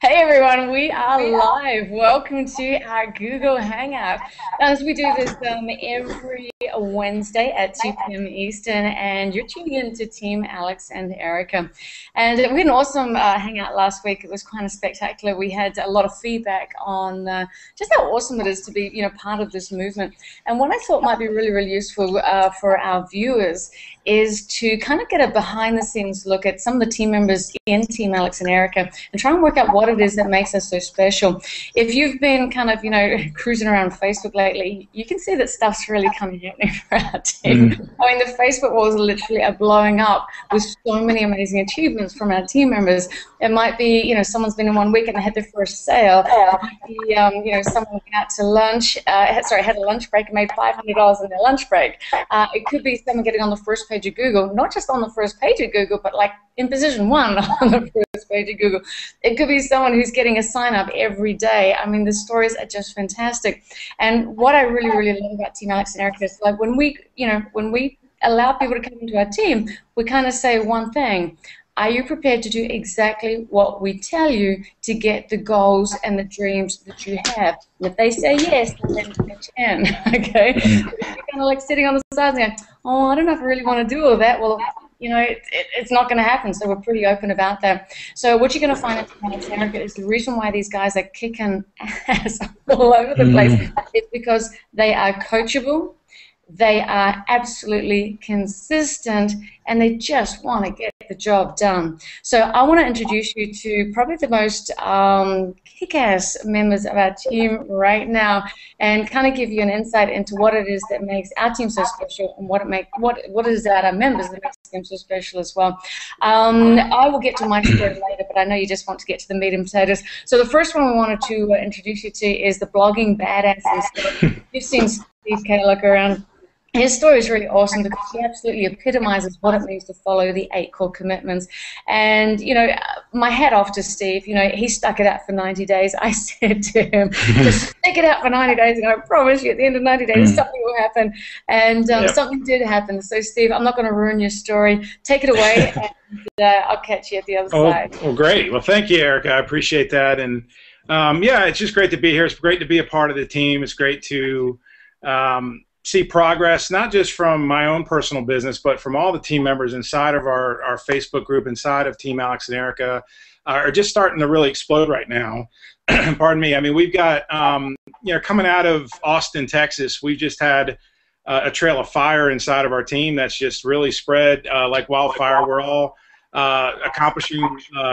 Hey everyone, we are live. Welcome to our Google Hangout. As we do this every Wednesday at 2 p.m. Eastern, and you're tuning in to Team Alex and Erica. And we had an awesome hangout last week. It was kind of spectacular. We had a lot of feedback on just how awesome it is to be, part of this movement. And what I thought might be really, really useful for our viewers is to kind of get a behind-the-scenes look at some of the team members in Team Alex and Erica and try and work out what it is that makes us so special. If you've been kind of, cruising around Facebook lately, you can see that stuff's really kind of happening for our team. I mean, the Facebook walls literally are blowing up with so many amazing achievements from our team members. It might be, someone's been in 1 week and they had their first sale. It might be, someone went out to lunch, had a lunch break and made $500 in their lunch break. It could be someone getting on the first page of Google, not just on the first page of Google, but like in position 1 on the first page of Google. It could be someone who's getting a sign up every day. I mean, the stories are just fantastic. And what I really, really love about Team Alex and Erica is like when we allow people to come into our team, we kind of say one thing. Are you prepared to do exactly what we tell you to get the goals and the dreams that you have? And if they say yes, then pitch in, okay? If you're kind of like sitting on the sides and going, oh, I don't know if I really want to do all that, well, it's not going to happen, so we're pretty open about that. So what you're going to find in Team Alex and Erica is the reason why these guys are kicking ass all over the place is because they are coachable, they are absolutely consistent, and they just want to get the job done. So I want to introduce you to probably the most kick-ass members of our team right now, and kind of give you an insight into what it is that makes our team so special, and what it is about our members that makes them so special as well. I will get to my story later, but I know you just want to get to the meat and potatoes. So the first one we wanted to introduce you to is the blogging badass. You've seen Steve K look around. His story is really awesome because he absolutely epitomizes what it means to follow the 8 core commitments. And, my hat off to Steve. He stuck it out for 90 days. I said to him, just stick it out for 90 days, and I promise you at the end of 90 days something will happen. And something did happen. So, Steve, I'm not going to ruin your story. Take it away, and I'll catch you at the other side. Well, great. Well, thank you, Erica. I appreciate that. And, yeah, it's just great to be here. It's great to be a part of the team. It's great to see progress, not just from my own personal business, but from all the team members inside of our Facebook group, inside of Team Alex and Erica, are just starting to really explode right now. Pardon me. I mean, we've got, coming out of Austin, Texas, we just had a trail of fire inside of our team that's just really spread like wildfire. We're all accomplishing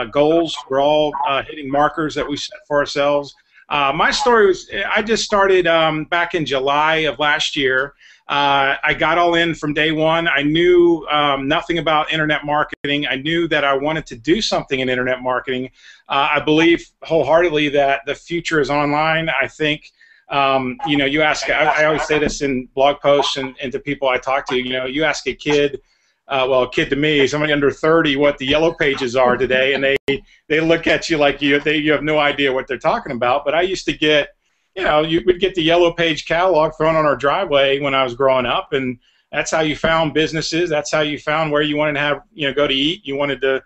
goals. We're all hitting markers that we set for ourselves. My story was, I just started back in July of last year. I got all in from day one. I knew nothing about internet marketing. I knew that I wanted to do something in internet marketing. I believe wholeheartedly that the future is online. I think, you ask, I always say this in blog posts and to people I talk to, you ask a kid, well, a kid to me, somebody under 30, what the yellow pages are today, and they look at you like you have no idea what they're talking about. But I used to get, you would get the yellow page catalog thrown on our driveway when I was growing up, and that's how you found businesses. That's how you found where you wanted to have, go to eat. You wanted to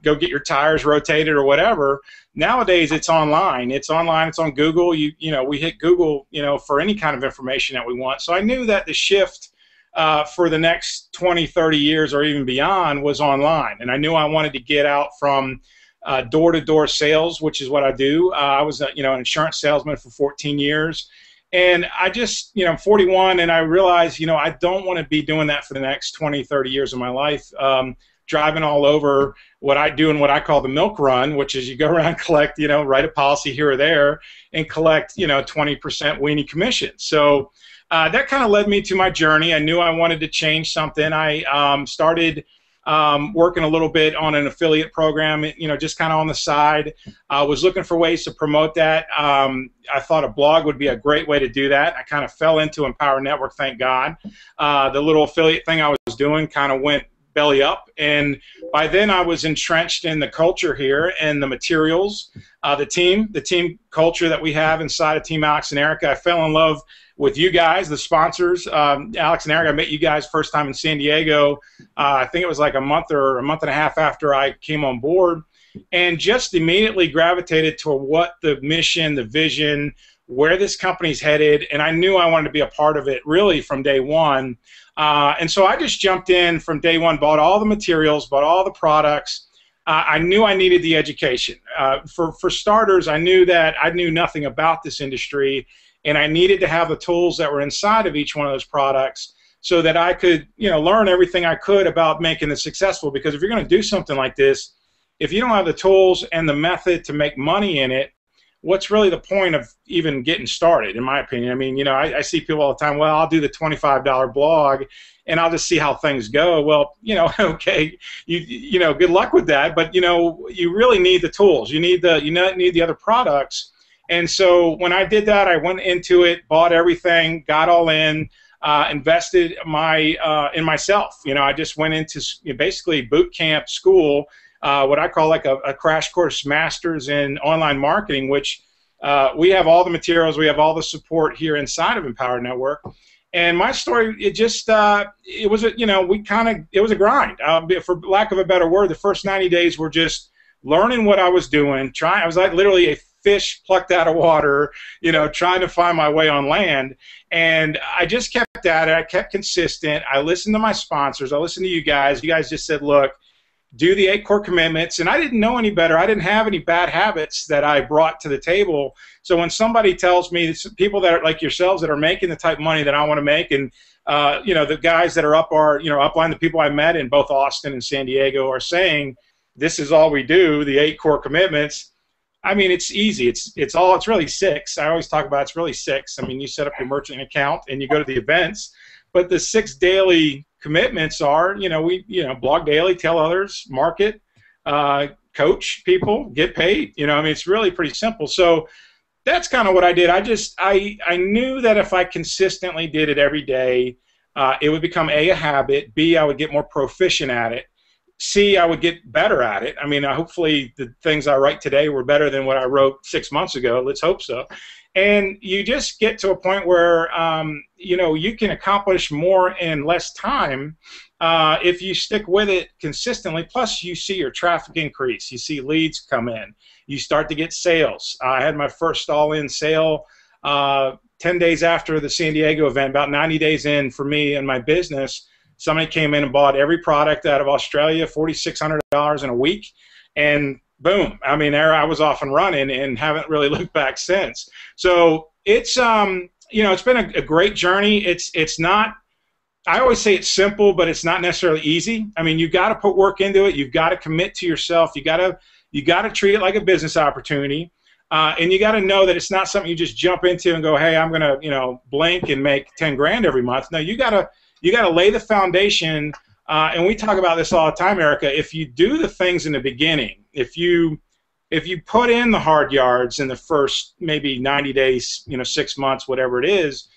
go get your tires rotated or whatever. Nowadays, it's online. It's online. It's on Google. We hit Google, for any kind of information that we want. So I knew that the shift for the next 20, 30 years or even beyond was online. And I knew I wanted to get out from door-to-door sales, which is what I do. I was an insurance salesman for 14 years. And I just, I'm 41, and I realized, I don't want to be doing that for the next 20, 30 years of my life, driving all over what I do and what I call the milk run, which is you go around and collect, write a policy here or there and collect, 20% weenie commission. So that kind of led me to my journey. I knew I wanted to change something. I started working a little bit on an affiliate program, just kind of on the side. I was looking for ways to promote that. I thought a blog would be a great way to do that. I kind of fell into Empower Network, thank God. The little affiliate thing I was doing kind of went belly up, and by then I was entrenched in the culture here and the materials, the team culture that we have inside of Team Alex and Erica. I fell in love with you guys, the sponsors. Alex and Erica, I met you guys first time in San Diego. I think it was like a month or a month and a half after I came on board. and just immediately gravitated to what the mission, the vision, where this company's headed, and I knew I wanted to be a part of it really from day one. And so I just jumped in from day one, bought all the materials, bought all the products. I knew I needed the education. For starters, I knew that I knew nothing about this industry, and I needed to have the tools that were inside of each one of those products so that I could, learn everything I could about making it successful. Because if you're going to do something like this, if you don't have the tools and the method to make money in it, what's really the point of even getting started, in my opinion? I mean, I see people all the time, well, I'll do the $25 blog and I'll just see how things go. Well, okay, good luck with that. But, you really need the tools. You need the other products. And so when I did that, I went into it, bought everything, got all in, invested in myself. I just went into basically boot camp school, what I call like a crash course master's in online marketing, which we have all the materials, we have all the support here inside of Empower Network. And my story, it was a grind. For lack of a better word, the first 90 days were just learning what I was doing. I was like literally a fish plucked out of water, trying to find my way on land. And I just kept at it. I kept consistent. I listened to my sponsors. I listened to you guys. You guys just said, look, do the 8 core commitments. And I didn't know any better. I didn't have any bad habits that I brought to the table. So when somebody tells me, people that are like yourselves that are making the type of money that I want to make, and the guys that are upline, the people I met in both Austin and San Diego are saying, this is all we do, the 8 core commitments. I mean, it's easy. It's really 6. I always talk about it's really 6. I mean, you set up your merchant account and you go to the events, but the 6 daily commitments are, blog daily, tell others, market, coach people, get paid. I mean, it's really pretty simple. So that's kind of what I did. I knew that if I consistently did it every day, it would become a habit. B, I would get more proficient at it. C, I would get better at it. I mean, hopefully the things I write today were better than what I wrote 6 months ago. Let's hope so. And you just get to a point where, you can accomplish more in less time if you stick with it consistently. Plus, you see your traffic increase. You see leads come in. You start to get sales. I had my first all-in sale 10 days after the San Diego event, about 90 days in for me and my business. Somebody came in and bought every product out of Australia, $4,600 in a week, and boom. I mean, I was off and running and haven't really looked back since. So it's it's been a great journey. It's not. I always say it's simple, but it's not necessarily easy. I mean, you've got to put work into it. You've got to commit to yourself. You got to treat it like a business opportunity, and you got to know that it's not something you just jump into and go, hey, I'm gonna blink and make 10 grand every month. No, you gotta lay the foundation. And we talk about this all the time, Erica. If you do the things in the beginning, if you put in the hard yards in the first maybe 90 days, 6 months, whatever it is,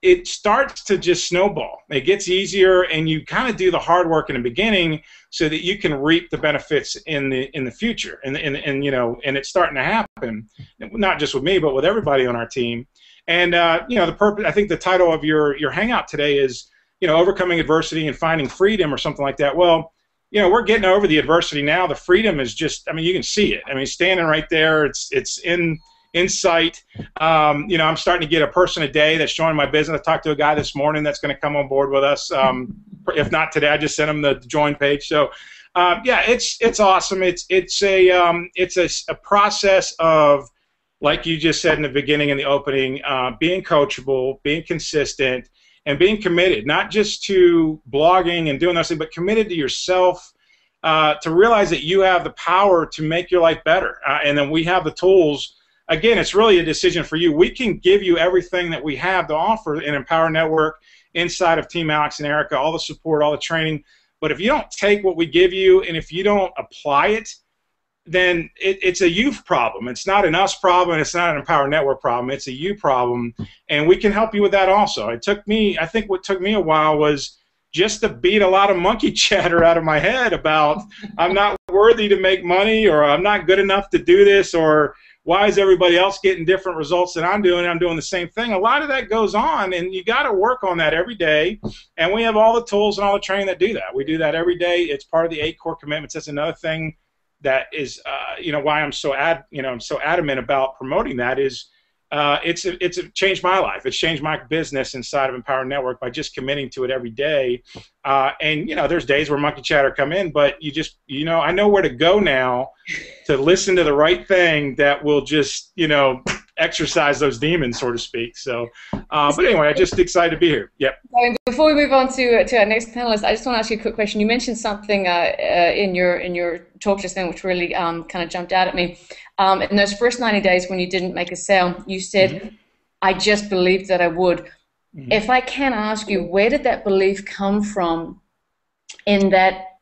it starts to just snowball. It gets easier, and you kind of do the hard work in the beginning so that you can reap the benefits in the future. And it's starting to happen, not just with me, but with everybody on our team. And the purpose. I think the title of your hangout today is overcoming adversity and finding freedom, or something like that. Well, we're getting over the adversity now. The freedom is just, I mean, you can see it. I mean, standing right there, it's in sight. I'm starting to get a person a day that's joining my business. I talked to a guy this morning that's going to come on board with us. If not today, I just sent him the join page. So, it's awesome. It's a process of, like you just said in the beginning, in the opening, being coachable, being consistent, and being committed, not just to blogging and doing those things, but committed to yourself, to realize that you have the power to make your life better. And then we have the tools. Again, it's really a decision for you. We can give you everything that we have to offer in Empower Network, inside of Team Alex and Erica, all the support, all the training. But if you don't take what we give you, and if you don't apply it, then it's a you problem. It's not an us problem. It's not an Empower Network problem. It's a you problem, and we can help you with that also. I think what took me a while was just to beat a lot of monkey chatter out of my head about I'm not worthy to make money, or I'm not good enough to do this, or why is everybody else getting different results than I'm doing? I'm doing the same thing. A lot of that goes on, and you got to work on that every day. And we have all the tools and all the training that do that. We do that every day. It's part of the 8 core commitments. That's another thing that is, why I'm so adamant about promoting that is, it's changed my life. It's changed my business inside of Empower Network by just committing to it every day. And there's days where monkey chatter come in, but I know where to go now to listen to the right thing that will just, exercise those demons, so to speak. So, but anyway, I'm just excited to be here. Yep. Before we move on to our next panelist, I just want to ask you a quick question. You mentioned something in your talk just then, which really kind of jumped out at me. In those first 90 days when you didn't make a sale, you said, I just believed that I would. If I can ask you, where did that belief come from, in that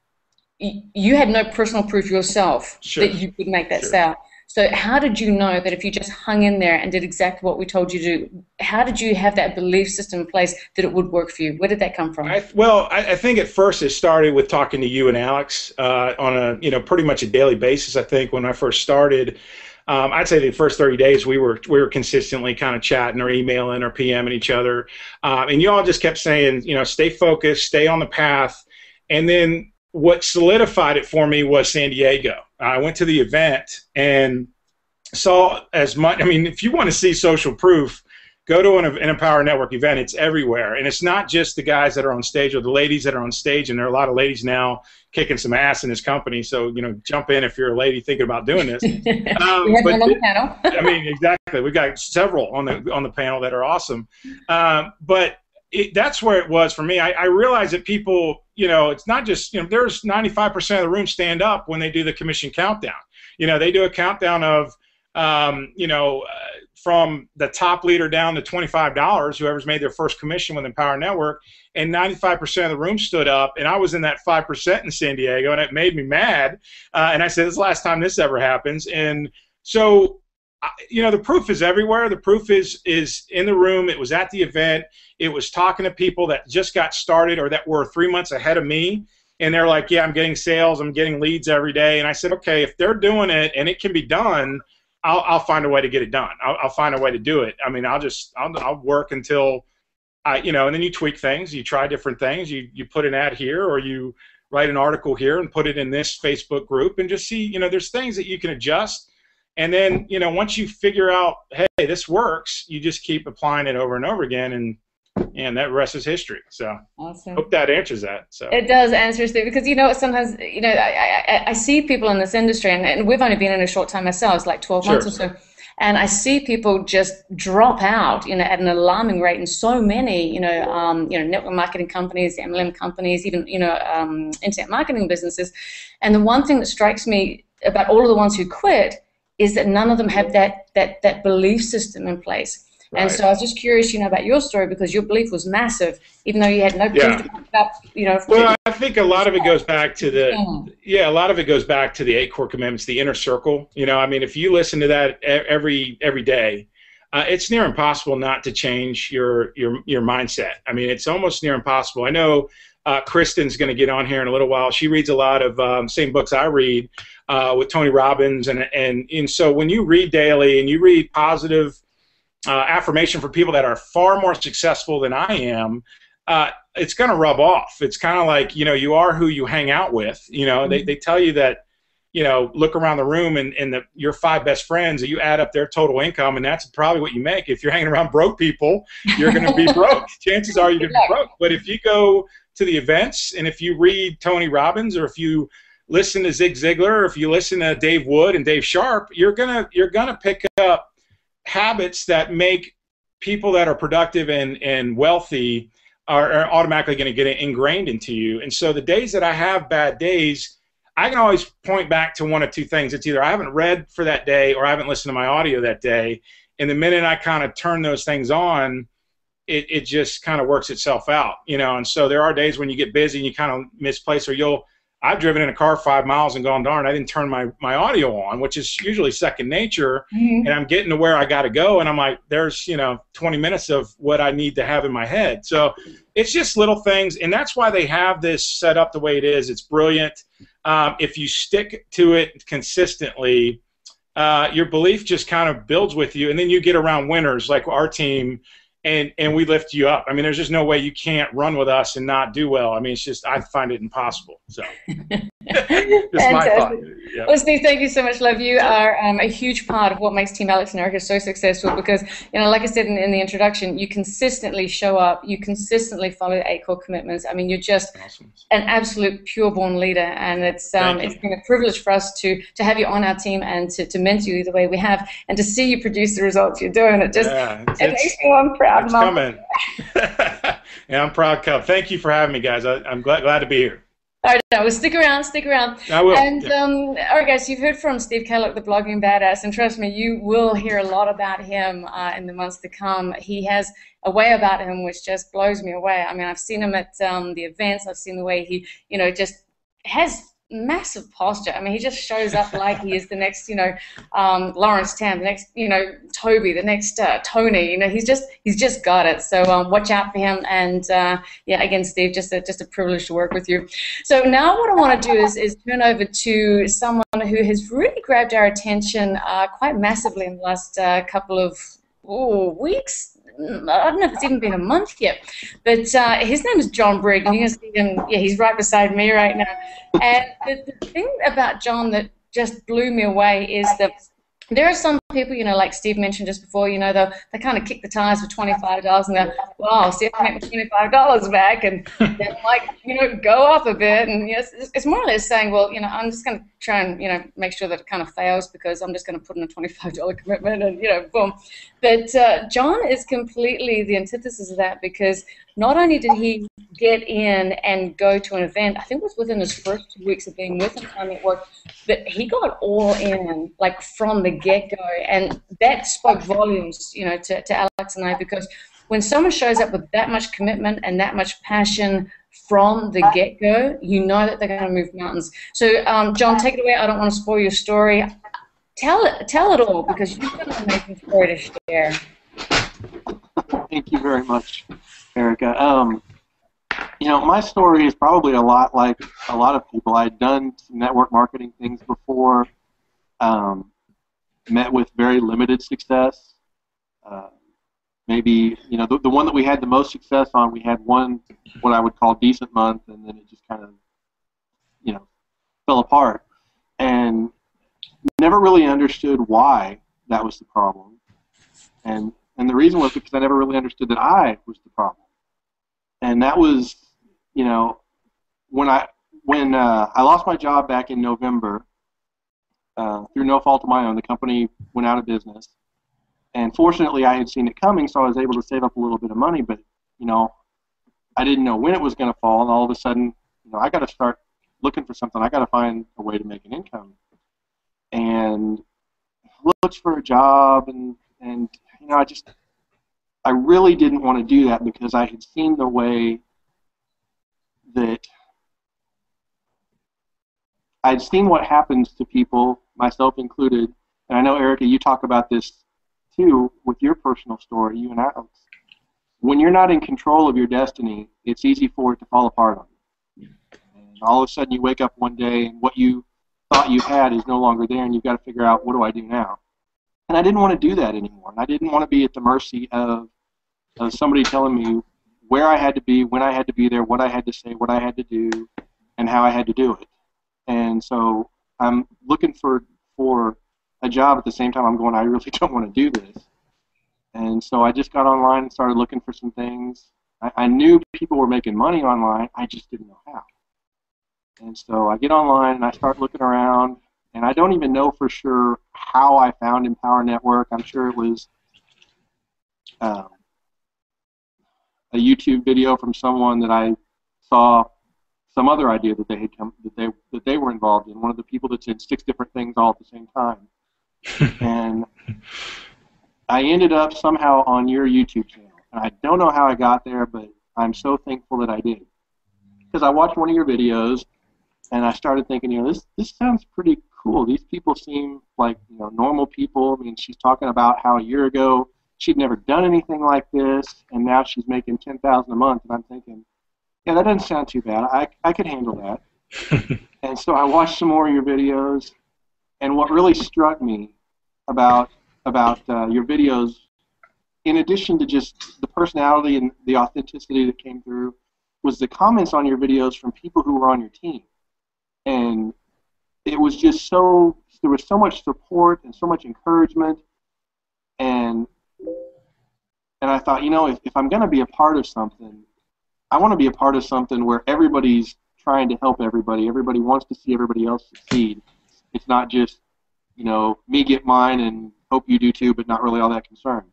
you had no personal proof yourself that you could make that sale? So how did you know that if you just hung in there and did exactly what we told you to do, how did you have that belief system in place that it would work for you? Where did that come from? I think at first it started with talking to you and Alex on a pretty much a daily basis. I think when I first started, I'd say the first 30 days we were consistently kind of chatting or emailing or PMing each other, and you all just kept saying, stay focused, stay on the path. And then what solidified it for me was San Diego. I went to the event and saw as much. I mean, if you want to see social proof, go to an Empower Network event. It's everywhere. And it's not just the guys that are on stage or the ladies that are on stage. And there are a lot of ladies now kicking some ass in this company. So, jump in if you're a lady thinking about doing this. We have one on the panel. I mean, exactly. We've got several on the panel that are awesome. But that's where it was for me. I realized that people, it's not just, there's 95% of the room stand up when they do the commission countdown. They do a countdown of, from the top leader down to $25, whoever's made their first commission with Empower Network, and 95% of the room stood up, and I was in that 5% in San Diego, and it made me mad. And I said, this is the last time this ever happens. And so, the proof is everywhere. The proof is in the room. It was at the event. It was talking to people that just got started or that were 3 months ahead of me. And they're like, yeah, I'm getting sales. I'm getting leads every day. And I said, okay, if they're doing it and it can be done, I'll find a way to get it done. I'll find a way to do it. I mean, I'll work until and then you tweak things. You try different things. You put an ad here, or you write an article here and put it in this Facebook group, and just see, there's things that you can adjust. And then, once you figure out, hey, this works, you just keep applying it over and over again, and that rest is history. So awesome. Hope that answers that. So it does answer it, because sometimes I see people in this industry, and we've only been in a short time ourselves, like 12 months or so, and I see people just drop out, at an alarming rate, and so many, network marketing companies, MLM companies, even internet marketing businesses. And the one thing that strikes me about all of the ones who quit is that none of them have that belief system in place. Right. And so I was just curious, about your story, because your belief was massive, even though you had no proof to back up, Well, I think a lot of it goes back to a lot of it goes back to the 8 core commitments, the inner circle. I mean, if you listen to that every day, it's near impossible not to change your mindset. I mean, it's almost near impossible. I know Kristen's going to get on here in a little while. She reads a lot of same books I read with Tony Robbins, and so when you read daily and you read positive affirmation for people that are far more successful than I am, it's going to rub off. It's kind of like, you are who you hang out with. They tell you that, look around the room and your 5 best friends, you add up their total income, and that's probably what you make. If you're hanging around broke people, you're going to be broke. Chances are you're going to be broke. But if you go to the events, and if you read Tony Robbins, or if you listen to Zig Ziglar, or if you listen to Dave Wood and Dave Sharp, you're gonna pick up habits that make people that are productive and wealthy are automatically going to get ingrained into you. And so the days that I have bad days, I can always point back to one of 2 things. It's either I haven't read for that day, or I haven't listened to my audio that day. And the minute I kind of turn those things on, it just kind of works itself out, And so there are days when you get busy and you kind of misplace, or I've driven in a car 5 miles and gone, darn, I didn't turn my audio on, which is usually second nature, and I'm getting to where I got to go, and I'm like, there's 20 minutes of what I need to have in my head. So it's just little things, and that's why they have this set up the way it is. It's brilliant. If you stick to it consistently, your belief just kind of builds with you, and then you get around winners like our team, and we lift you up. I mean, there's just no way you can't run with us and not do well. I mean, it's just, I find it impossible. So just my thought. Yep. Well, Steve, thank you so much, love. You are a huge part of what makes Team Alex and Erica so successful because, you know, like I said in the introduction, you consistently show up, you consistently follow the 8 core commitments. I mean, you're just awesome. An absolute pure-born leader, and it's been a privilege for us to have you on our team and to mentor you the way we have, and to see you produce the results you're doing. It just it makes me one proud mom. Coming. Yeah, I'm proud, Cub. Thank you for having me, guys. I'm glad to be here. All right, well, stick around. I will. And, all right, guys, you've heard from Steve Kalloch, the blogging badass, and trust me, you will hear a lot about him in the months to come. He has a way about him which just blows me away. I mean, I've seen him at the events. I've seen the way he, you know, just has massive posture. I mean, he just shows up like he is the next, you know, Lawrence Tam, the next, you know, Toby, the next Tony. You know, he's just got it. So watch out for him. And yeah, again, Steve, just a privilege to work with you. So now what I want to do is turn over to someone who has really grabbed our attention quite massively in the last couple of weeks. I don't know if it's even been a month yet, but his name is John Brigg, and you can see him. Yeah, he's right beside me right now. And the thing about John that just blew me away is that there are some people, you know, like Steve mentioned just before, you know, they kind of kick the tires for $25 and they're, wow, see if I make my $25 back, and then like, you know, go up a bit, and you know, it's more or less saying, well, you know, I'm just going to try and, you know, make sure that it kind of fails because I'm just going to put in a $25 commitment and, you know, boom. But John is completely the antithesis of that, because not only did he get in and go to an event, I think it was within his first 2 weeks of being with Empower Network, but he got all in, like, from the get-go, and that spoke volumes, you know, to Alex and I, because when someone shows up with that much commitment and that much passion from the get-go, you know that they're going to move mountains. So, John, take it away. I don't want to spoil your story. Tell it all, because you've got an amazing story to share. Thank you very much, Erica. You know, my story is probably a lot like a lot of people. I'd done some network marketing things before, met with very limited success. Maybe, you know, the one that we had the most success on, we had one, what I would call decent month, and then it just kind of, you know, fell apart. And never really understood why that was the problem. And the reason was because I never really understood that I was the problem. And that was, you know, when I lost my job back in November, through no fault of my own, the company went out of business. And fortunately, I had seen it coming, so I was able to save up a little bit of money. But, you know, I didn't know when it was going to fall, and all of a sudden, you know, I got to start looking for something. I got to find a way to make an income. And looked for a job, and you know, I really didn't want to do that because I had seen the way that I'd seen what happens to people, myself included, and I know, Erica, you talk about this too with your personal story, you and Alex. When you're not in control of your destiny, it's easy for it to fall apart on you. And all of a sudden you wake up one day and what you thought you had is no longer there, and you've got to figure out, what do I do now? And I didn't want to do that anymore. And I didn't want to be at the mercy of somebody telling me where I had to be, when I had to be there, what I had to say, what I had to do, and how I had to do it. And so I'm looking for a job at the same time I'm going, I really don't want to do this. And so I just got online and started looking for some things. I knew people were making money online, I just didn't know how. And so I get online and I start looking around, and I don't even know for sure how I found Empower Network. I'm sure it was a YouTube video from someone that I saw some other idea that they had that they were involved in. One of the people that said 6 different things all at the same time. And I ended up somehow on your YouTube channel. And I don't know how I got there, but I'm so thankful that I did. Because I watched one of your videos, and I started thinking, you know, this sounds pretty cool. These people seem like, you know, normal people. I mean, she's talking about how a year ago she'd never done anything like this, and now she's making $10,000 a month. And I'm thinking, yeah, that doesn't sound too bad. I could handle that. And so I watched some more of your videos, and what really struck me about your videos, in addition to just the personality and the authenticity that came through, was the comments on your videos from people who were on your team. And it was just there was so much support and so much encouragement. And I thought, if I'm going to be a part of something, I want to be a part of something where everybody's trying to help everybody. Everybody wants to see everybody else succeed. It's not just, me get mine and hope you do too, but not really all that concerned.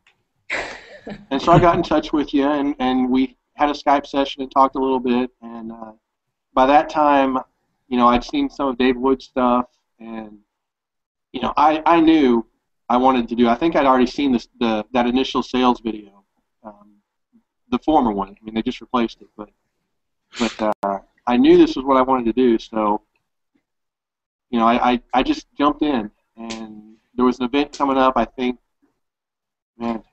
And so I got in touch with you, and we had a Skype session and talked a little bit. And by that time, I'd seen some of Dave Wood's stuff, and I knew I wanted to do. I think I'd already seen that initial sales video, the former one. I mean, they just replaced it, but I knew this was what I wanted to do. So, I just jumped in, and there was an event coming up. I think,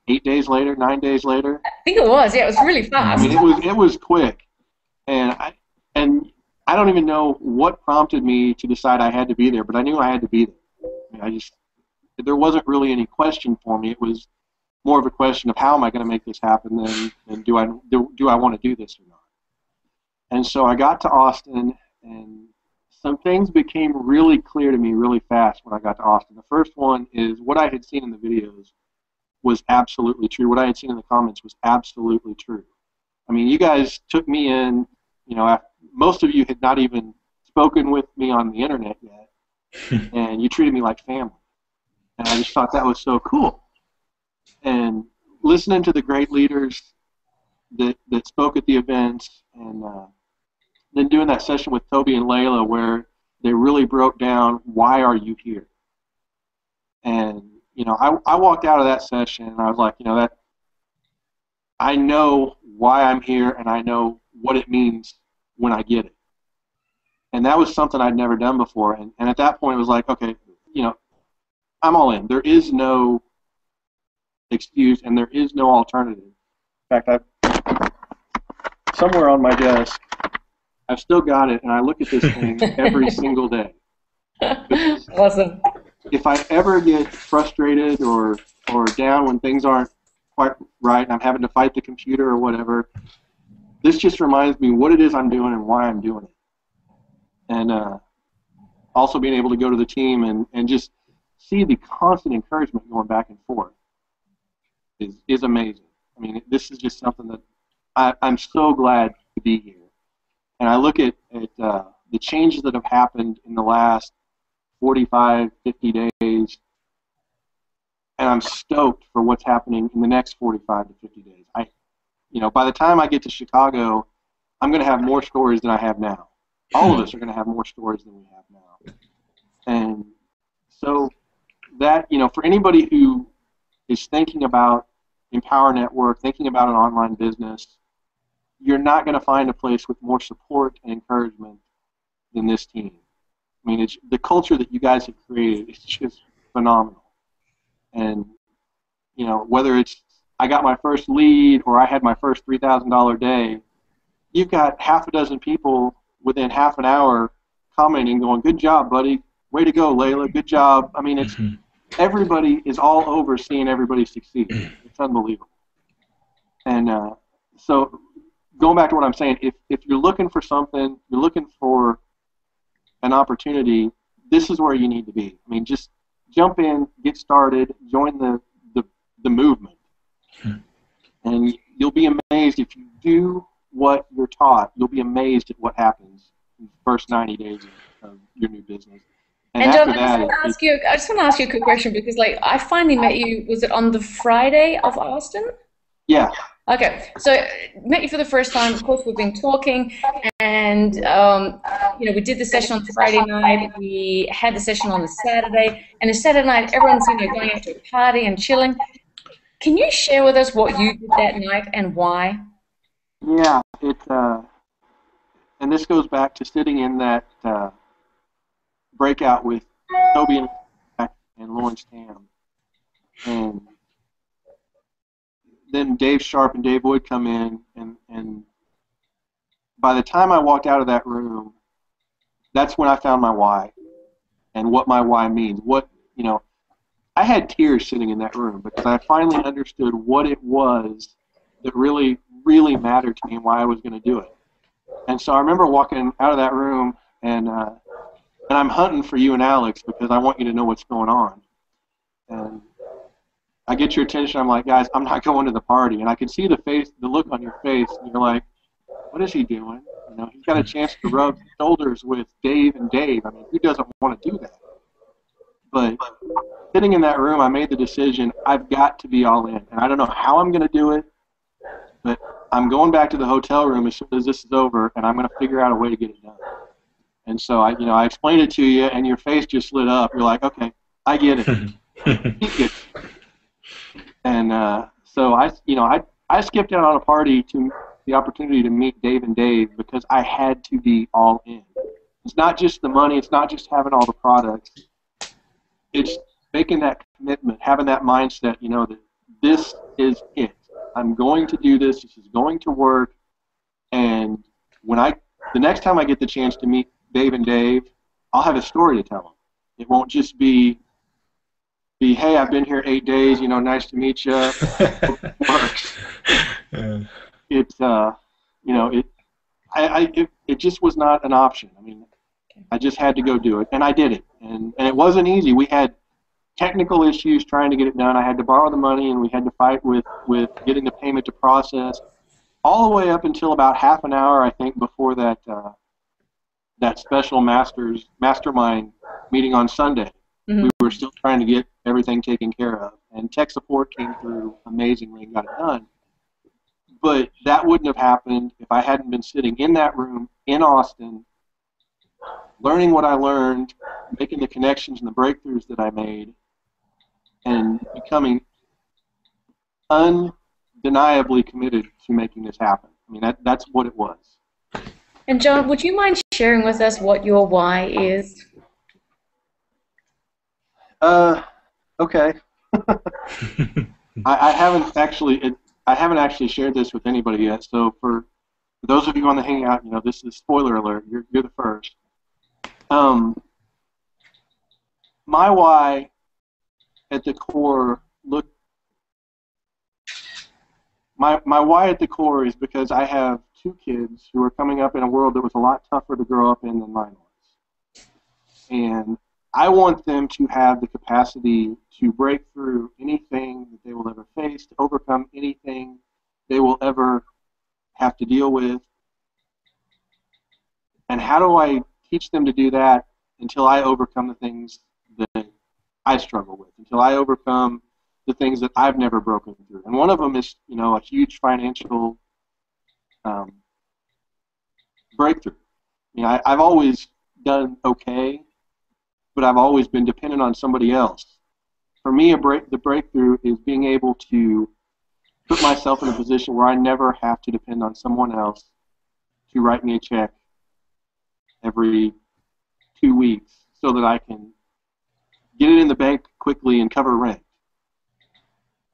8 days later, 9 days later. I think it was. Yeah, it was really fast. I mean, it was quick, and I don't even know what prompted me to decide I had to be there, but I knew I had to be there. I mean, there wasn't really any question for me. It was more of a question of how am I going to make this happen than do I want to do this or not. And so I got to Austin, and some things became really clear to me really fast when I got to Austin. The first one is what I had seen in the videos was absolutely true. What I had seen in the comments was absolutely true. I mean, you guys took me in, most of you had not even spoken with me on the internet yet, and you treated me like family. And I just thought that was so cool. And listening to the great leaders that spoke at the events, and then doing that session with Toby and Layla where they really broke down, why are you here? And, I walked out of that session and I was like, that I know why I'm here, and I know what it means when I get it. And that was something I'd never done before. And at that point it was like, okay, I'm all in. There is no excuse, and there is no alternative. In fact, somewhere on my desk, I've still got it, and I look at this thing every single day. Awesome. If I ever get frustrated or down when things aren't quite right and I'm having to fight the computer or whatever, this just reminds me what it is I'm doing and why I'm doing it. And also being able to go to the team and just see the constant encouragement going back and forth is amazing. I mean, this is just something that I'm so glad to be here. And I look at the changes that have happened in the last 45, 50 days, and I'm stoked for what's happening in the next 45 to 50 days. By the time I get to Chicago, I'm going to have more stories than I have now. All of us are going to have more stories than we have now. And so that, for anybody who is thinking about Empower Network, thinking about an online business, you're not going to find a place with more support and encouragement than this team. I mean, it's the culture that you guys have created is just phenomenal. And, whether it's I got my first lead or I had my first $3,000 day, you've got half a dozen people within half an hour commenting, going, "Good job, buddy. Way to go, Layla. Good job." I mean, it's everybody is all over seeing everybody succeed. It's unbelievable. And so going back to what I'm saying, if you're looking for something, you're looking for an opportunity, this is where you need to be. I mean, just jump in, get started, join the movement. And you'll be amazed if you do what you're taught. You'll be amazed at what happens in the first 90 days of your new business. And John, I just want to ask you a quick question, because I finally met you, was it on the Friday of Austin? Yeah. Okay, so met you for the first time. Of course, we've been talking, and we did the session on Friday night. We had the session on the Saturday, and the Saturday night, everyone's going out to a party and chilling. Can you share with us what you did that night and why? Yeah, and this goes back to sitting in that breakout with Toby and Lawrence Tam, and then Dave Sharp and Dave Wood come in, and by the time I walked out of that room, that's when I found my why and what my why means. I had tears sitting in that room because I finally understood what it was that really, really mattered to me and why I was going to do it. And so I remember walking out of that room, and I'm hunting for you and Alex because I want you to know what's going on. And I get your attention. I'm like, guys, I'm not going to the party. And I could see the look on your face, and you're like, what is he doing? You know, he's got a chance to rub shoulders with Dave and Dave. I mean, who doesn't want to do that? But sitting in that room, I made the decision, I've got to be all in. And I don't know how I'm going to do it, but I'm going back to the hotel room as soon as this is over, and I'm going to figure out a way to get it done. And so I explained it to you, and your face just lit up. You're like, okay, I get it. He gets it. And so I skipped out on a party to the opportunity to meet Dave and Dave because I had to be all in. It's not just the money. It's not just having all the products. It's making that commitment, having that mindset, you know, that this is it. I'm going to do this. This is going to work. And the next time I get the chance to meet Dave and Dave, I'll have a story to tell them. It won't just be hey, I've been here 8 days, you know, nice to meet you. It works. Yeah. It's, you know, it just was not an option. I mean, I just had to go do it, and I did it. And it wasn't easy. We had technical issues trying to get it done. I had to borrow the money, and we had to fight with getting the payment to process, all the way up until about half an hour, I think, before that special mastermind meeting on Sunday. Mm-hmm. We were still trying to get everything taken care of, and tech support came through amazingly and got it done. But that wouldn't have happened if I hadn't been sitting in that room in Austin, learning what I learned, making the connections and the breakthroughs that I made, and becoming undeniably committed to making this happen. I mean, that's what it was. And John, would you mind sharing with us what your why is? Okay. I haven't actually shared this with anybody yet. So for those of you on the Hangout, you know, this is spoiler alert. You're the first. My why at the core my why at the core is because I have 2 kids who are coming up in a world that was a lot tougher to grow up in than mine was. And I want them to have the capacity to break through anything that they will ever face, to overcome anything they will ever have to deal with. And how do I teach them to do that until I overcome the things that I struggle with, until I overcome the things that I've never broken through? And one of them is, you know, a huge financial breakthrough. You know, I've always done okay, but I've always been dependent on somebody else. For me, the breakthrough is being able to put myself in a position where I never have to depend on someone else to write me a check every 2 weeks so that I can get it in the bank quickly and cover rent.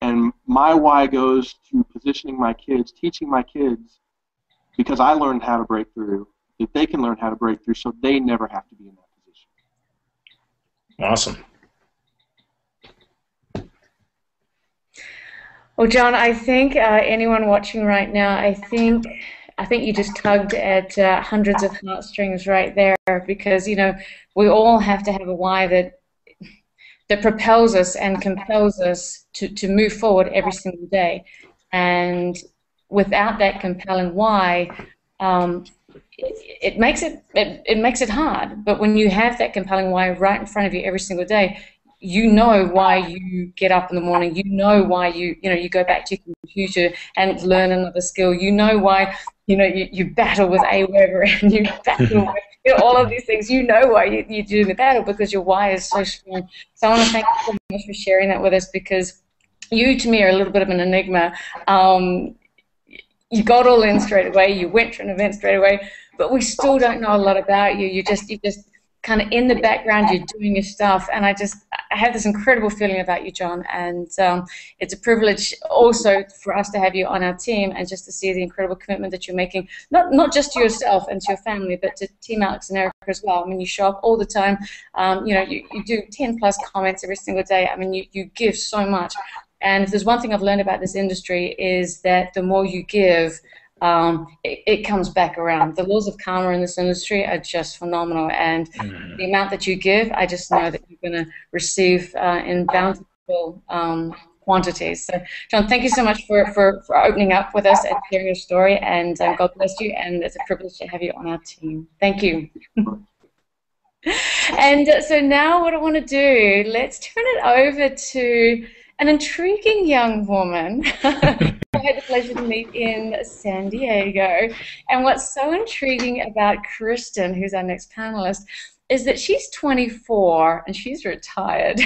And my why goes to positioning my kids, teaching my kids, because I learned how to break through, that they can learn how to break through so they never have to be in that position. Awesome. Well, John, I think anyone watching right now, I think you just tugged at hundreds of heartstrings right there, because, you know, we all have to have a why that propels us and compels us to move forward every single day. And without that compelling why, it makes it hard. But when you have that compelling why right in front of you every single day, you know why you get up in the morning. You know why you go back to your computer and learn another skill. You know why you battle with Aweber and you battle with all of these things. You know why you're doing the battle, because your why is so strong. So I want to thank you so much for sharing that with us, because you, to me, are a little bit of an enigma. You got all in straight away. You went to an event straight away, but we still don't know a lot about you. You just kind of in the background, you're doing your stuff, and I have this incredible feeling about you, John, and it's a privilege also for us to have you on our team and just to see the incredible commitment that you're making, not just to yourself and to your family, but to Team Alex and Erica as well. I mean, you show up all the time. You know, you do 10+ comments every single day. I mean, you give so much. And if there's one thing I've learned about this industry is that the more you give, it comes back around. The laws of karma in this industry are just phenomenal, and the amount that you give, I just know that you're going to receive in bountiful quantities. So, John, thank you so much for opening up with us and sharing your story, and God bless you, and it's a privilege to have you on our team. Thank you. And so now what I want to do, let's turn it over to an intriguing young woman I had the pleasure to meet in San Diego. And what's so intriguing about Kristen, who's our next panelist, is that she's 24 and she's retired.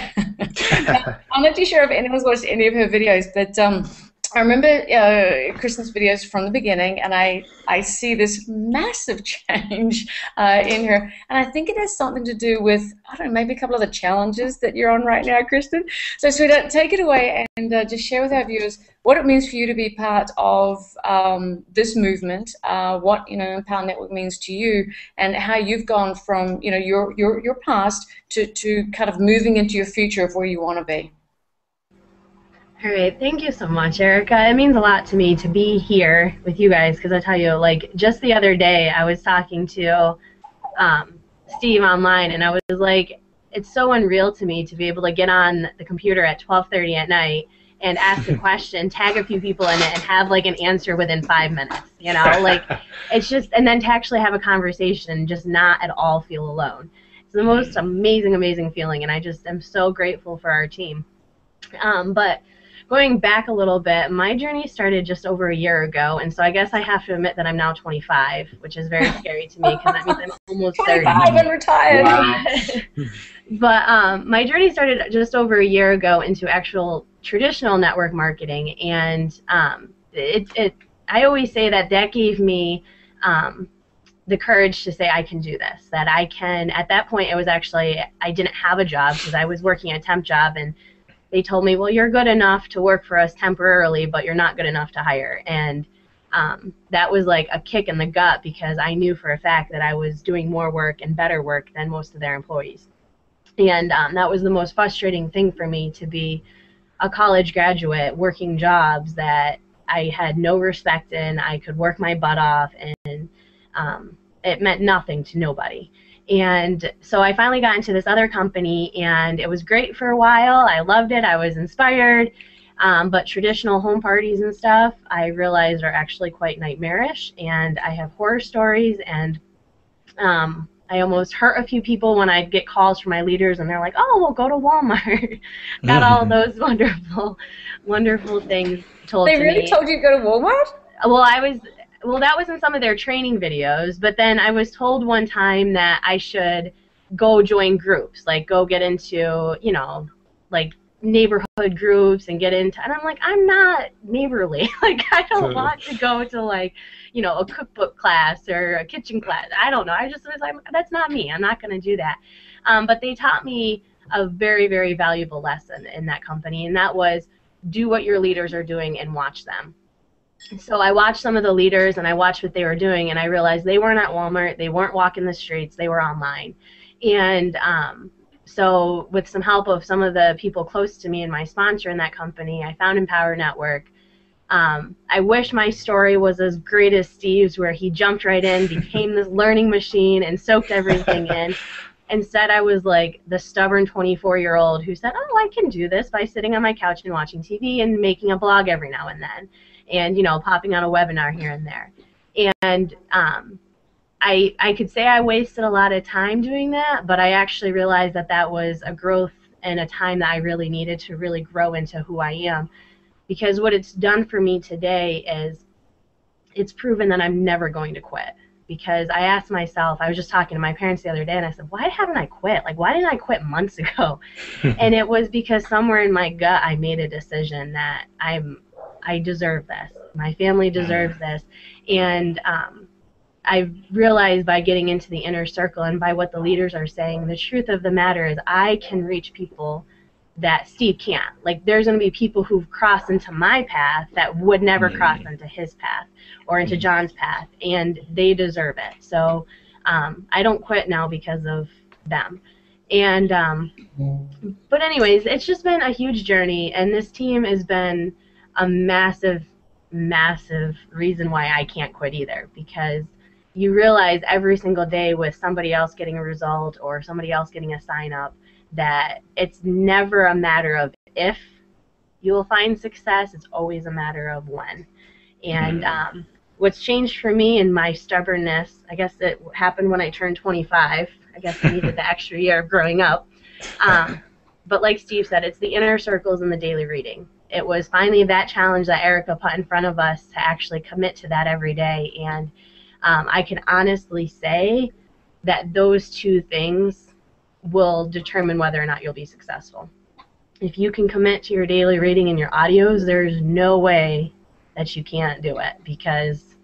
I'm not too sure if anyone's watched any of her videos, but I remember Kristen's videos from the beginning, and I see this massive change in her, and I think it has something to do with, I don't know, maybe a couple of the challenges that you're on right now, Kristen. So, sweetheart, take it away and just share with our viewers what it means for you to be part of this movement, what Empower Network means to you, and how you've gone from your past to kind of moving into your future of where you want to be. All right, thank you so much, Erica. It means a lot to me to be here with you guys, because I tell you, like, just the other day I was talking to Steve online, and I was like, it's so unreal to me to be able to get on the computer at 12:30 at night and ask a question, tag a few people in it, and have like an answer within 5 minutes, you know? Like, it's just, and then to actually have a conversation and just not at all feel alone. It's the most amazing, amazing feeling, and I just am so grateful for our team. But going back a little bit, my journey started just over a year ago, and so I guess I have to admit that I'm now 25, which is very scary to me because that means I'm almost 30. 25 and retired. Wow. But my journey started just over a year ago into actual traditional network marketing, and I always say that gave me the courage to say I can do this, that I can. At that point, it was actually, I didn't have a job because I was working a temp job, and they told me, well, you're good enough to work for us temporarily, but you're not good enough to hire. And that was like a kick in the gut, because I knew for a fact that I was doing more work and better work than most of their employees. And that was the most frustrating thing for me, to be a college graduate working jobs that I had no respect in. I could work my butt off, and it meant nothing to nobody. And so I finally got into this other company, and it was great for a while. I loved it. I was inspired. But traditional home parties and stuff, I realized, are actually quite nightmarish. And I have horror stories, and I almost hurt a few people when I'd get calls from my leaders, and they're like, oh, well, go to Walmart. Got all those wonderful, wonderful things told to me. They really told you to go to Walmart? Well, that was in some of their training videos, but then I was told one time that I should go join groups, like go get into, like neighborhood groups and get into, and I'm like, I'm not neighborly. Like, I don't want to go to, like, a cookbook class or a kitchen class. I don't know. I just was like, that's not me. I'm not going to do that. But they taught me a very, very valuable lesson in that company, and that was, do what your leaders are doing and watch them. So I watched some of the leaders, and I watched what they were doing, and I realized they weren't at Walmart, they weren't walking the streets, they were online. And so with some help of some of the people close to me and my sponsor in that company, I found Empower Network. I wish my story was as great as Steve's, where he jumped right in, became this learning machine, and soaked everything in. Instead, I was like the stubborn 24-year-old who said, oh, I can do this by sitting on my couch and watching TV and making a blog every now and then, and popping on a webinar here and there. And I could say I wasted a lot of time doing that, but I actually realized that that was a growth and a time that I really needed to really grow into who I am. Because what it's done for me today is it's proven that I'm never going to quit. Because I asked myself, I was just talking to my parents the other day, and I said, why haven't I quit? Like, why didn't I quit months ago? And it was because somewhere in my gut I made a decision that I deserve this. My family deserves this. And I've realized by getting into the inner circle and by what the leaders are saying, the truth of the matter is I can reach people that Steve can't. Like, there's going to be people who've crossed into my path that would never cross into his path or into John's path, and they deserve it. So I don't quit now because of them. And but anyways, it's just been a huge journey, and this team has been a massive reason why I can't quit either, because you realize every single day with somebody else getting a result or somebody else getting a sign up that it's never a matter of if you will find success, it's always a matter of when. And what's changed for me in my stubbornness, I guess it happened when I turned 25. I guess I needed the extra year of growing up. But like Steve said, it's the inner circles and the daily reading. It was finally that challenge that Erica put in front of us to actually commit to that every day. And I can honestly say that those two things will determine whether or not you'll be successful. If you can commit to your daily reading and your audios, there's no way that you can't do it, because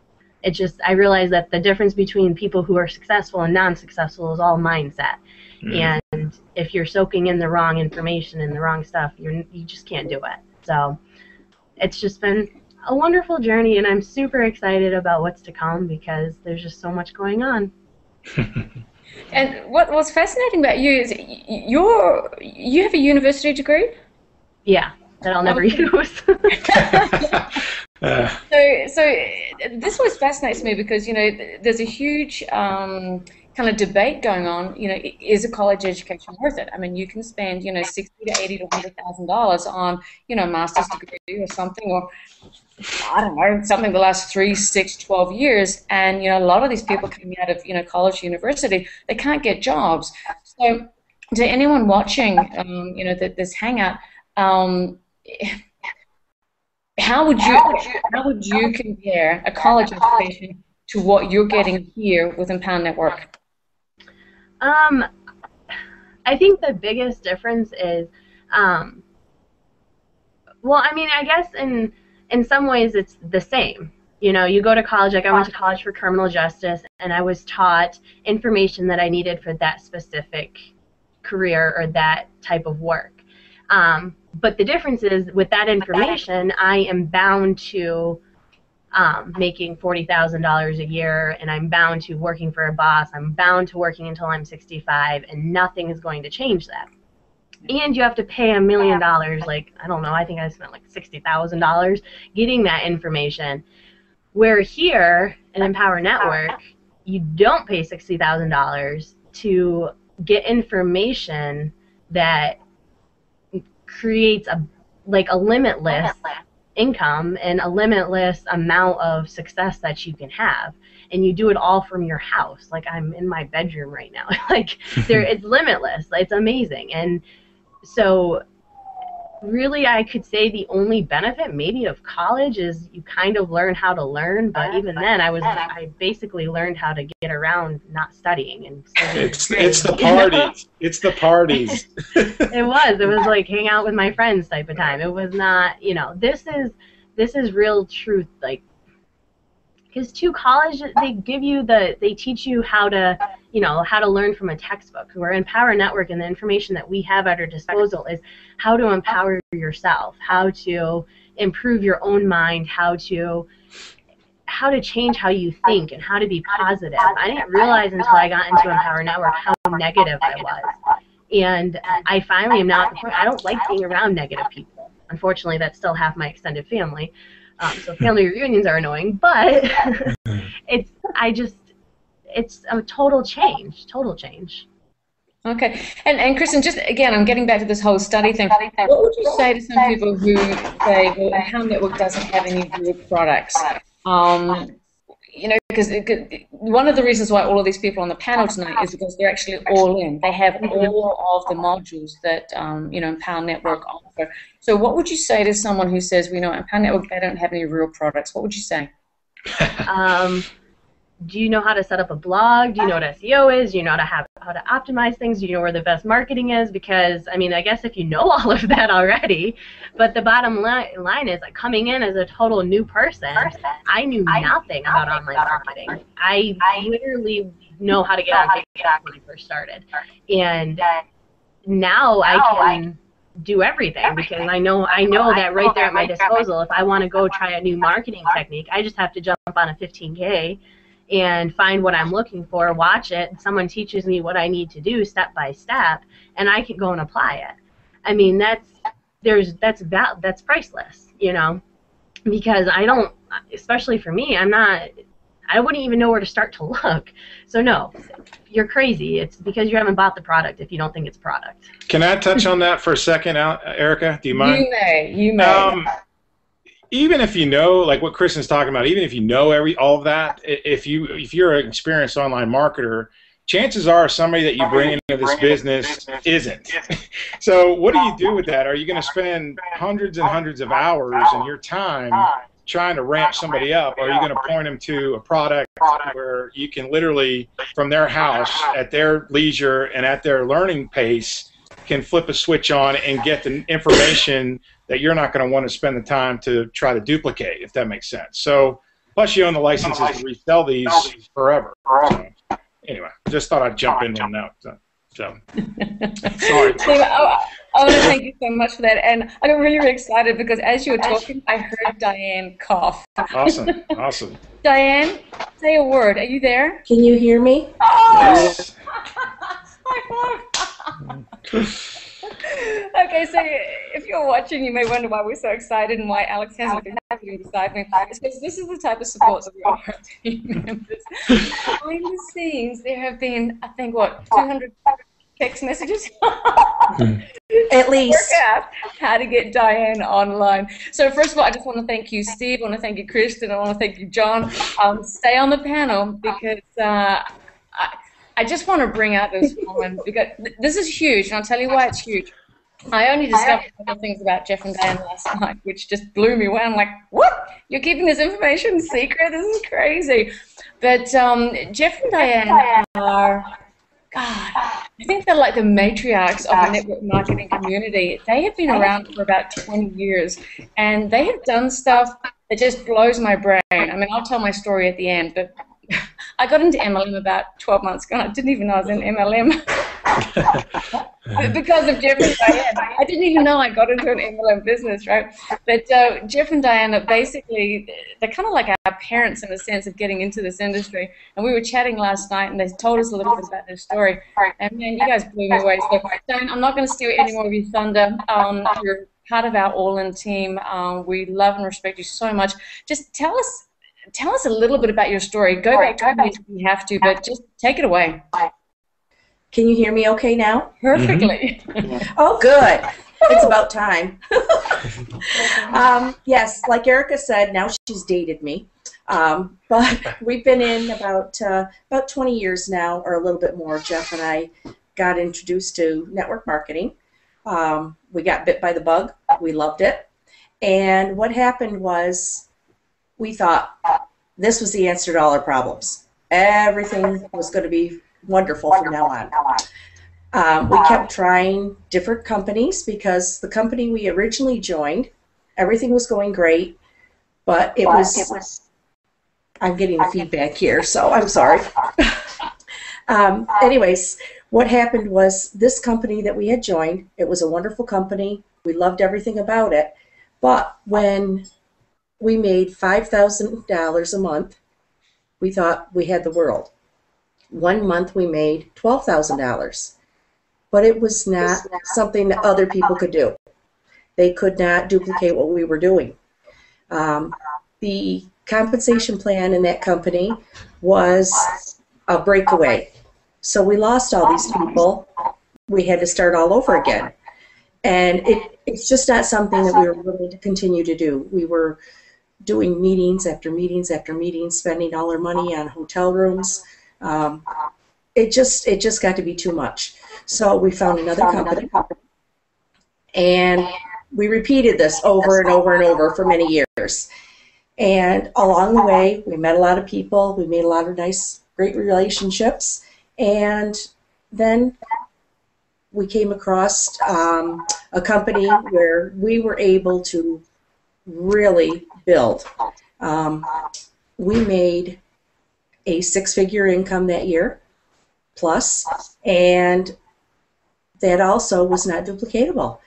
it just, I realize that the difference between people who are successful and non-successful is all mindset. And if you're soaking in the wrong information and the wrong stuff, you just can't do it. So it's just been a wonderful journey, and I'm super excited about what's to come because there's just so much going on. And what's fascinating about you is you have a university degree? Yeah, that I'll never use. So this always fascinates me because, you know, there's a huge kind of debate going on. You know, is a college education worth it? I mean, you can spend, you know, $60,000 to $80,000 to $100,000 on, you know, a master's degree or something, or I don't know, something that lasts 3, 6, 12 years, and, you know, a lot of these people coming out of, you know, college, university, they can't get jobs. So to anyone watching, you know, this hangout, how would you compare a college education to what you're getting here with Empower Network? I think the biggest difference is, well, I mean, I guess in some ways it's the same. You know, you go to college, like I went to college for criminal justice, and I was taught information that I needed for that specific career or that type of work. But the difference is, with that information, I am bound to making $40,000 a year, and I'm bound to working for a boss. I'm bound to working until I'm 65, and nothing is going to change that. And you have to pay $1 million, like, I don't know, I think I spent like $60,000 getting that information. Where here in Empower Network, you don't pay $60,000 to get information that creates a limitless income and a limitless amount of success that you can have, and you do it all from your house. Like, I'm in my bedroom right now. Like, it's limitless. It's amazing. And so really, I could say the only benefit maybe of college is you kind of learn how to learn, but even then I basically learned how to get around not studying. And it's the parties. It's the parties. It was like hang out with my friends type of time. It was not, you know, this is real truth, like, because college, they teach you how to, you know, how to learn from a textbook. Where Empower Network and the information that we have at our disposal is how to empower yourself, how to improve your own mind, how to change how you think, and how to be positive. I didn't realize until I got into Empower Network how negative I was. And I finally am now at the point, I don't like being around negative people. Unfortunately, that's still half my extended family. So family reunions are annoying, but it's a total change. Okay, and Kristen, just again, I'm getting back to this whole study thing. What would you say to some people who say, well, Empower Network doesn't have any real products? You know, because one of the reasons why all of these people on the panel tonight is because they're actually all in. They have all of the modules that you know, Empower Network offer. So what would you say to someone who says, we know Empower Network, they don't have any real products? What would you say? do you know how to set up a blog? Do you know what SEO is? Do you know how to optimize things? Do you know where the best marketing is? Because, I mean, I guess if you know all of that already, but the bottom line is, like, coming in as a total new person, I knew nothing about online marketing. I literally know how to get on Facebook when I first started. And now I can do everything because I know that right there at my disposal. If I want to go try a new marketing technique, I just have to jump on a 15K and find what I'm looking for, watch it, and someone teaches me what I need to do step by step, and I can go and apply it. I mean, that's priceless, you know, because I don't, especially for me, I wouldn't even know where to start to look. So no, you're crazy. It's because you haven't bought the product if you don't think it's a product. Can I touch on that for a second, Erica? Do you mind? You may. Even if you know, like what Kristen's talking about, even if you know all of that, if you're an experienced online marketer, chances are somebody that you bring into this business isn't. So what do you do with that? Are you going to spend hundreds and hundreds of hours in your time trying to ramp somebody up, or are you going to point them to a product where you can literally, from their house, at their leisure and at their learning pace, can flip a switch on and get the information that you're not going to want to spend the time to try to duplicate, if that makes sense. So, plus you own the licenses to resell these forever. So, anyway, just thought I'd jump in on that. So sorry. Steve, I want to thank you so much for that, and I got really, really excited because as you were talking, I heard Diane cough. Awesome, awesome. Diane, say a word. Are you there? Can you hear me? Oh! Yes. Okay, so if you're watching, you may wonder why we're so excited and why Alex hasn't been sitting beside me. It's because this is the type of support that we offer our team members. Behind the scenes, there have been, I think, what, 200 text messages? At least. Work out how to get Diane online. So first of all, I just want to thank you, Steve. I want to thank you, Kristen. I want to thank you, John. Stay on the panel because I just want to bring out this woman because this is huge, and I'll tell you why it's huge. I only discovered a couple of things about Jeff and Diane last night, which just blew me away. I'm like, what? You're keeping this information secret? This is crazy. But Jeff and Diane are, God, I think they're like the matriarchs of the network marketing community. They have been around for about 20 years, and they have done stuff that just blows my brain. I mean, I'll tell my story at the end, but I got into MLM about 12 months ago. I didn't even know I was in MLM because of Jeff and Diane. I didn't even know I got into an MLM business, right? But Jeff and Diane are basically, they're kind of like our parents in a sense of getting into this industry. And we were chatting last night, and they told us a little bit about their story. And man, you guys blew me away. So Diane, I'm not going to steal any more of your thunder. You're part of our All-In team. We love and respect you so much. Just tell us a little bit about your story. Go back if you have to, but just take it away. Can you hear me okay now? Perfectly. Oh, good. It's about time. Yes, like Erica said, now she's dated me. But we've been in about 20 years now, or a little bit more. Jeff and I got introduced to network marketing. We got bit by the bug. We loved it. And what happened was, we thought this was the answer to all our problems. Everything was going to be wonderful from now on. We kept trying different companies because the company we originally joined, everything was going great, but it was I'm getting the feedback here, so I'm sorry. Anyways, what happened was this company that we had joined, it was a wonderful company. We loved everything about it, but when we made $5,000 a month, we thought we had the world. 1 month we made $12,000, but it was not something that other people could do. They could not duplicate what we were doing. The compensation plan in that company was a breakaway. So we lost all these people. We had to start all over again. And it's just not something that we were willing to continue to do. We were doing meetings after meetings after meetings, spending all our money on hotel rooms. It just got to be too much. So we found another company, and we repeated this over and over and over for many years. And along the way, we met a lot of people. We made a lot of nice, great relationships. And then we came across a company where we were able to really build. We made a six-figure income that year, plus, and that also was not duplicatable.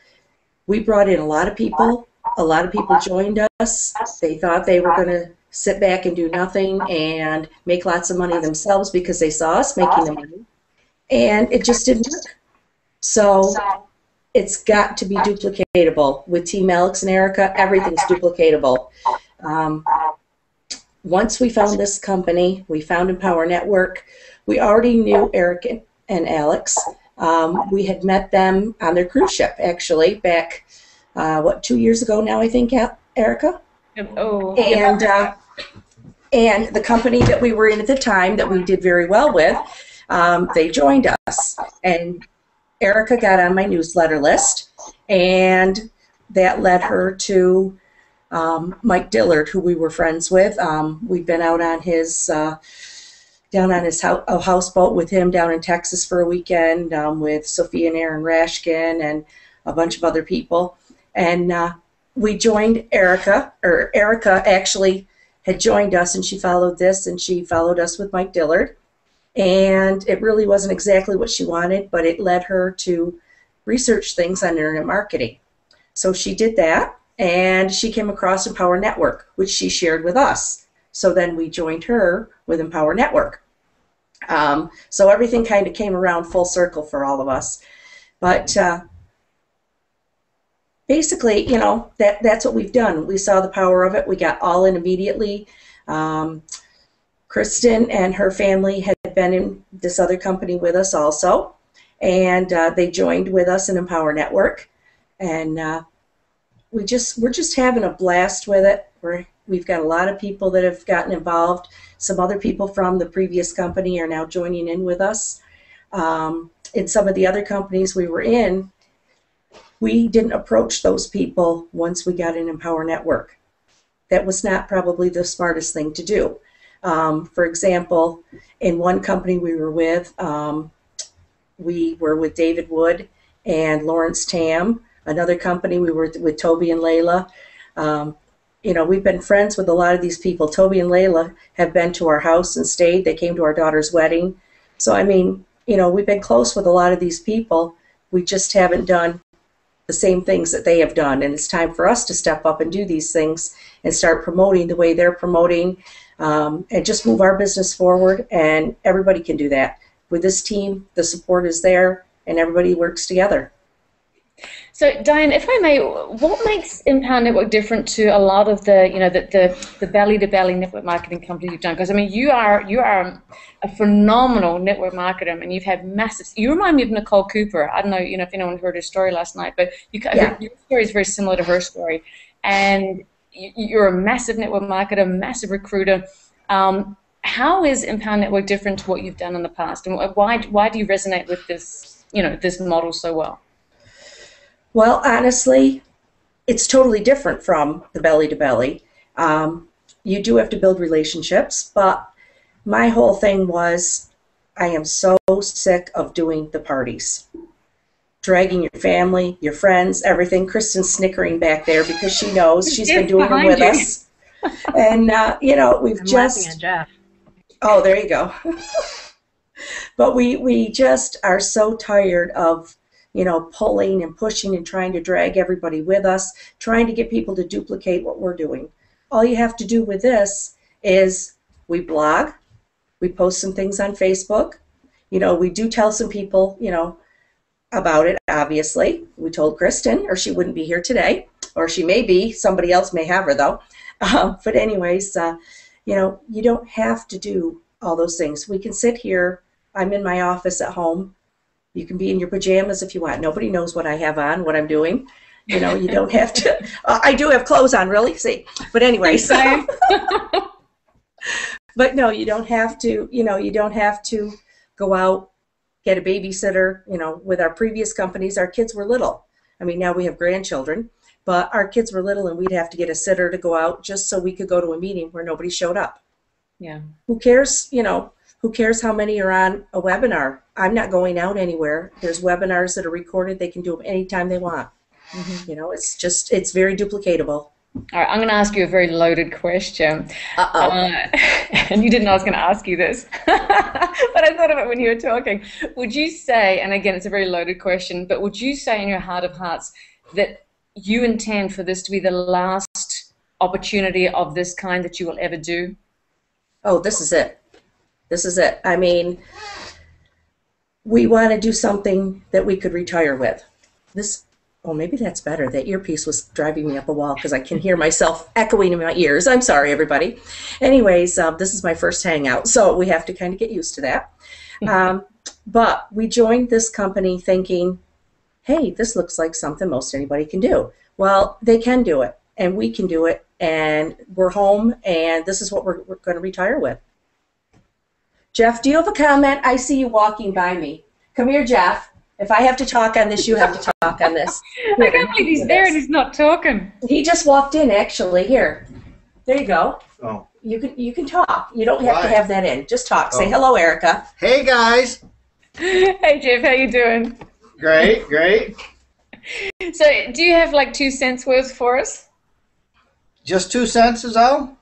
We brought in a lot of people. A lot of people joined us. They thought they were going to sit back and do nothing and make lots of money themselves because they saw us making the money. And it just didn't work. So it's got to be duplicatable. With Team Alex and Erica, everything's duplicatable. Once we found this company, we found Empower Network. We already knew Eric and Alex. We had met them on their cruise ship, actually, back, 2 years ago now, I think, Erica? Oh. And the company that we were in at the time that we did very well with, they joined us. And Erica got on my newsletter list, and that led her to Mike Dillard, who we were friends with. We've been out on his down on his houseboat with him down in Texas for a weekend with Sophia and Aaron Rashkin and a bunch of other people. And we joined Erica, or Erica actually had joined us, and she followed this, and she followed us with Mike Dillard. And it really wasn't exactly what she wanted, but it led her to research things on internet marketing. So she did that, and she came across Empower Network, which she shared with us. So then we joined her with Empower Network. So everything kind of came around full circle for all of us. But basically, you know, that's what we've done. We saw the power of it. We got all in immediately. Kristen and her family had been in this other company with us also, and they joined with us in Empower Network, and we're just having a blast with it. We've got a lot of people that have gotten involved. Some other people from the previous company are now joining in with us. In some of the other companies we were in, we didn't approach those people once we got in Empower Network. That was not probably the smartest thing to do. For example, in one company we were with David Wood and Lawrence Tam. Another company we were with Toby and Layla. You know, we've been friends with a lot of these people. Toby and Layla have been to our house and stayed. They came to our daughter's wedding. So, I mean, you know, we've been close with a lot of these people. We just haven't done the same things that they have done. And it's time for us to step up and do these things and start promoting the way they're promoting, and just move our business forward. And everybody can do that. With this team, the support is there, and everybody works together. So, Diane, if I may, what makes Empower Network different to a lot of the, you know, the belly-to-belly network marketing companies you've done? Because I mean, you are a phenomenal network marketer, and you've had massive. You remind me of Nicole Cooper. I don't know, you know, if anyone heard her story last night, but your story is very similar to her story, and you're a massive network marketer, massive recruiter. How is Empower Network different to what you've done in the past, and why do you resonate with this, you know, this model so well? Well, honestly, it's totally different from the belly-to-belly. You do have to build relationships, but my whole thing was I am so sick of doing the parties. Dragging your family, your friends, everything. Kristen's snickering back there because she knows she's been doing them with us. And, you know, we've I'm just... laughing at Jeff. Oh, there you go. But we just are so tired of, you know, pulling and pushing and trying to drag everybody with us, trying to get people to duplicate what we're doing. All you have to do with this is we blog, we post some things on Facebook. You know, we do tell some people, you know, about it, obviously. We told Kristen, or she wouldn't be here today, or she may be. Somebody else may have her, though. But anyways, you know, you don't have to do all those things. We can sit here. I'm in my office at home. You can be in your pajamas if you want. Nobody knows what I have on, what I'm doing. You know, you don't have to. I do have clothes on, really. See, but anyways. But no, you don't have to. You know, you don't have to go out, get a babysitter. You know, with our previous companies, our kids were little. I mean, now we have grandchildren, but our kids were little and we'd have to get a sitter to go out just so we could go to a meeting where nobody showed up. Yeah. Who cares, who cares how many are on a webinar? I'm not going out anywhere. There's webinars that are recorded. They can do them anytime they want. It's very duplicatable. All right, I'm going to ask you a very loaded question. Uh-oh. And you didn't know I was going to ask you this, but I thought of it when you were talking. Would you say, and again, it's a very loaded question, but would you say in your heart of hearts that you intend for this to be the last opportunity of this kind that you will ever do? Oh, this is it. This is it. I mean, we want to do something that we could retire with. Oh, maybe that's better. That earpiece was driving me up a wall because I can hear myself echoing in my ears. I'm sorry, everybody. Anyways, this is my first hangout, so we have to kind of get used to that. But we joined this company thinking, hey, this looks like something most anybody can do. Well, they can do it, and we can do it, and we're home, and this is what we're going to retire with. Jeff, do you have a comment? I see you walking by me. Come here, Jeff. If I have to talk on this, you have to talk on this. I can't believe he's there and he's not talking. He just walked in, actually. Here. There you go. Oh. You can talk. You don't have to have that in. Just talk. Say hello, Erica. Hey, guys. Hey, Jeff. How you doing? Great, great. So, do you have like 2 cents worth for us? Just 2 cents is all?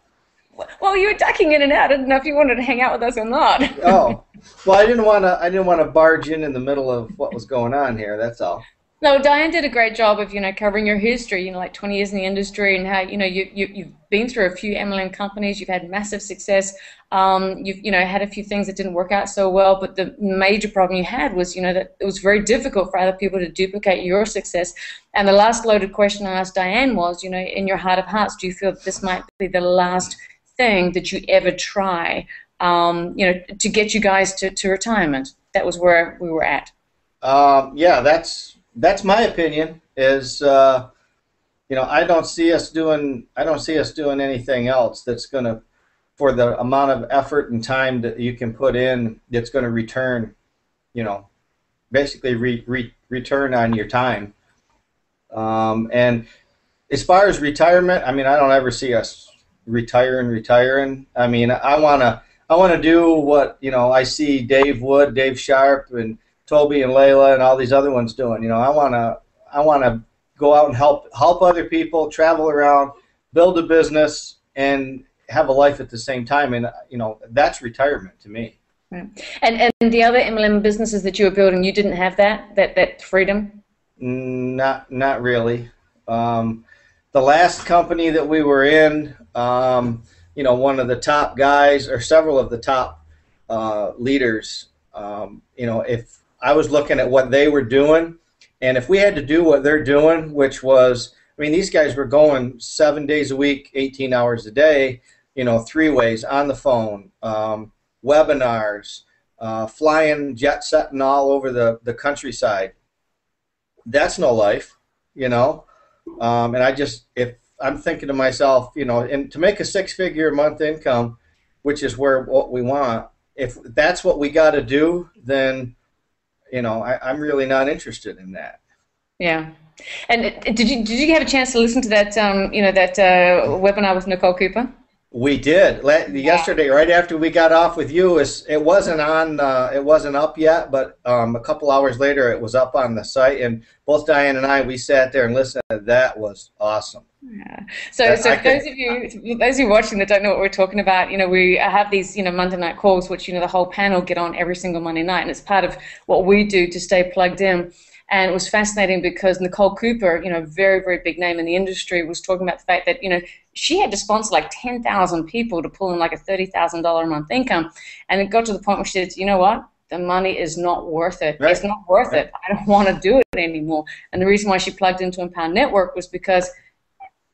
Well, you were ducking in and out. I didn't know if you wanted to hang out with us or not. Oh. Well, I didn't want to barge in the middle of what was going on here. That's all. No, Diane did a great job of covering your history. Like 20 years in the industry, and how you've been through a few MLM companies. You've had massive success. You've had a few things that didn't work out so well. But the major problem you had was that it was very difficult for other people to duplicate your success. And the last loaded question I asked Diane was, in your heart of hearts, do you feel that this might be the last thing that you ever try? To get you guys to retirement. That was where we were at. Yeah, that's my opinion. Is I don't see us doing anything else that's gonna, for the amount of effort and time that you can put in, that's gonna return, basically return on your time. And as far as retirement, I mean, I don't ever see us retiring. I mean, I want to do what I see Dave Wood, Dave Sharp, and Toby and Layla and all these other ones doing. I want to go out and help other people, travel around, build a business, and have a life at the same time. And that's retirement to me. Right. And the other MLM businesses that you were building, you didn't have that freedom? Not really. The last company that we were in, one of the top guys, or several of the top leaders, if I was looking at what they were doing, and if we had to do what they're doing, which was, I mean, these guys were going 7 days a week, 18 hours a day, 3 ways, on the phone, webinars, flying, jet setting all over the countryside. That's no life, and if I'm thinking to myself, and to make a 6-figure a month income, which is what we want, if that's what we got to do, then, I'm really not interested in that. Yeah. And did you have a chance to listen to that, that webinar with Nicole Cooper? We did yesterday, right after we got off with you. It wasn't up yet, but a couple hours later, it was up on the site, and both Diane and I, we sat there and listened. That was awesome. Yeah. So for those of you watching that don't know what we're talking about, we have these Monday night calls, which the whole panel get on every single Monday night, and it's part of what we do to stay plugged in. And it was fascinating because Nicole Cooper, very, very big name in the industry, was talking about the fact that, she had to sponsor like 10,000 people to pull in like a $30,000 a month income. And it got to the point where she said, you know what? The money is not worth it. Right. It's not worth it. I don't want to do it anymore. And the reason why she plugged into Empower Network was because,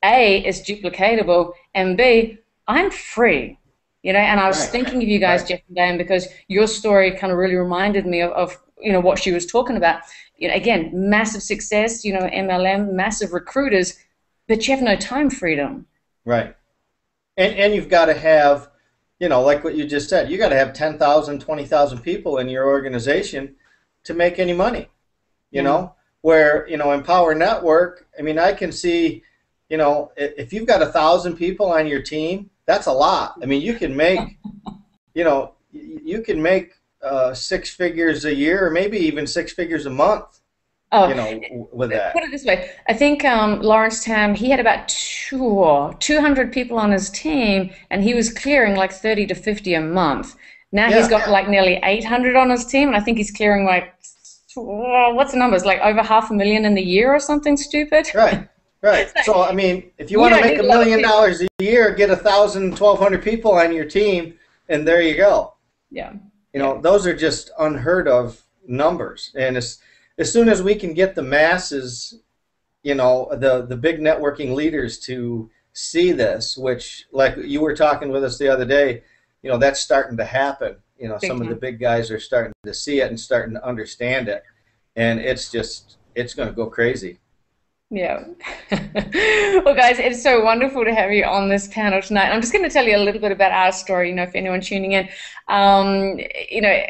A, it's duplicatable, and B, I'm free. And I was thinking of you guys, Jeff and Dan, because your story kind of really reminded me of what she was talking about. Again, massive success, MLM, massive recruiters, but you have no time freedom. Right. And you've got to have, like what you just said, you got to have 10,000, 20,000 people in your organization to make any money. Where, you know, Empower Network, I mean, I can see, you know, if you've got 1,000 people on your team, that's a lot. I mean, you can make, you know, you can make 6 figures a year, or maybe even 6 figures a month. Oh, you know, with that. Put it this way. I think Lawrence Tam, he had about 200 people on his team, and he was clearing like 30 to 50 a month. Now he's got like nearly 800 on his team, and I think he's clearing like, what's the numbers, like over $500,000 in the year or something stupid? Right. So, I mean, if you want to make $1 million a year, get 1,000, 1,200 people on your team, and there you go. Yeah. You know, those are just unheard of numbers. And as soon as we can get the masses, you know, the big networking leaders to see this, which, like you were talking with us the other day, you know, that's starting to happen. You know, some of the big guys are starting to see it and starting to understand it. And it's going to go crazy. Yeah. Well, guys, it's so wonderful to have you on this panel tonight. I'm just going to tell you a little bit about our story, you know, if anyone tuning in. You know,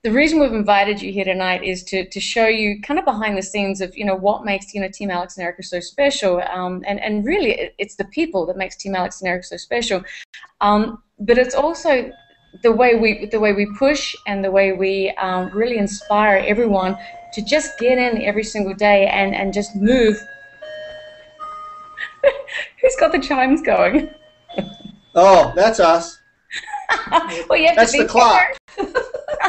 the reason we've invited you here tonight is to show you kind of behind the scenes of, you know, what makes, you know, Team Alex and Erica so special. And really, it's the people that makes Team Alex and Erica so special. But it's also the way we push and the way we really inspire everyone to just get in every single day and just move. Who's got the chimes going? Oh, that's us. Well, you have that's to be the clock.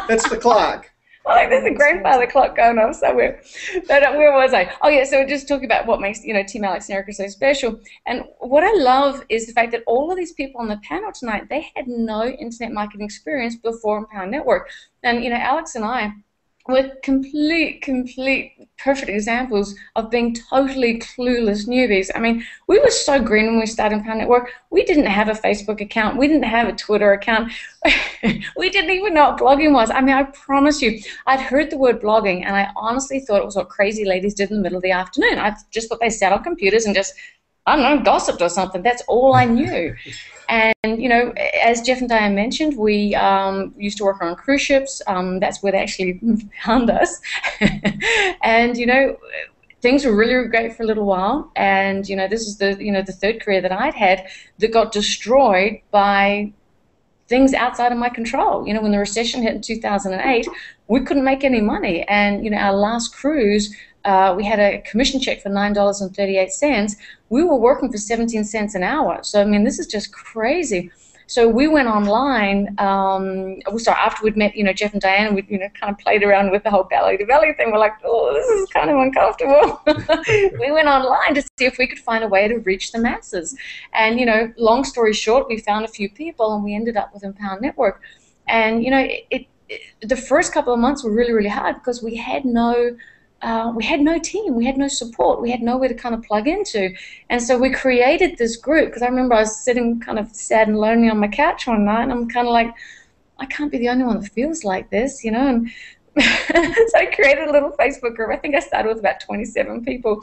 That's the clock. Well, like there's a grandfather clock going off somewhere. But where was I? Oh yeah, so just talking about what makes, you know, Team Alex and Erica so special. And what I love is the fact that all of these people on the panel tonight, they had no internet marketing experience before Empower Network. And you know, Alex and I were complete perfect examples of being totally clueless newbies. I mean, we were so green when we started Empower Network. We didn't have a Facebook account. We didn't have a Twitter account. We didn't even know what blogging was. I mean, I promise you, I'd heard the word blogging, and I honestly thought it was what crazy ladies did in the middle of the afternoon. I just thought they sat on computers and just, I don't know, gossiped or something. That's all I knew. And, you know, as Jeff and Diane mentioned, we used to work on cruise ships. That's where they actually found us. And, you know, things were really great for a little while. And, you know, this is the, you know, the third career that I'd had that got destroyed by things outside of my control. You know, when the recession hit in 2008, we couldn't make any money. And, you know, our last cruise, we had a commission check for $9.38. We were working for 17 cents an hour. So, I mean, this is just crazy. So we went online, after we'd met, you know, Jeff and Diane, we, you know, kind of played around with the whole belly to belly thing. We're like, oh, this is kind of uncomfortable. We went online to see if we could find a way to reach the masses. And, you know, long story short, we found a few people and we ended up with Empower Network. And, you know, the first couple of months were really, really hard because we had no team, we had no support, we had nowhere to kind of plug into. And so we created this group, because I remember I was sitting kind of sad and lonely on my couch one night, and I'm kind of like, I can't be the only one that feels like this, you know. And so I created a little Facebook group. I think I started with about 27 people.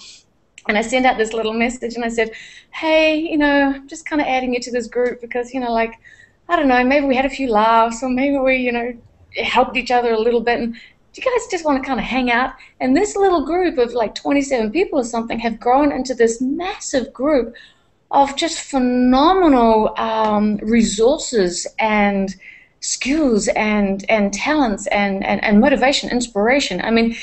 And I sent out this little message, and I said, hey, you know, I'm just kind of adding you to this group because, you know, like, I don't know, maybe we had a few laughs, or maybe we, you know, helped each other a little bit. And do you guys just want to kind of hang out? And this little group of like 27 people or something have grown into this massive group of just phenomenal resources and skills and talents and motivation, inspiration. I mean,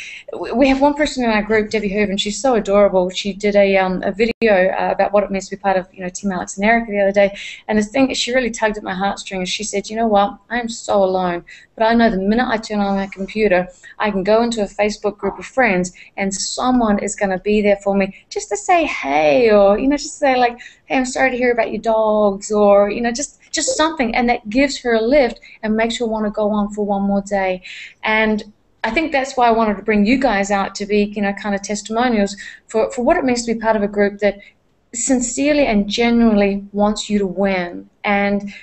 we have one person in our group, Debbie Herben. She's so adorable. She did a video about what it means to be part of, you know, Team Alex and Erica the other day. And the thing, she really tugged at my heartstrings. She said, you know what, I am so alone, but I know the minute I turn on my computer, I can go into a Facebook group of friends and someone is going to be there for me just to say hey, or, you know, just say like, hey, I'm sorry to hear about your dogs, or, you know, just something, and that gives her a lift and makes her want to go on for one more day. And I think that's why I wanted to bring you guys out to be, you know, kind of testimonials for what it means to be part of a group that sincerely and genuinely wants you to win. And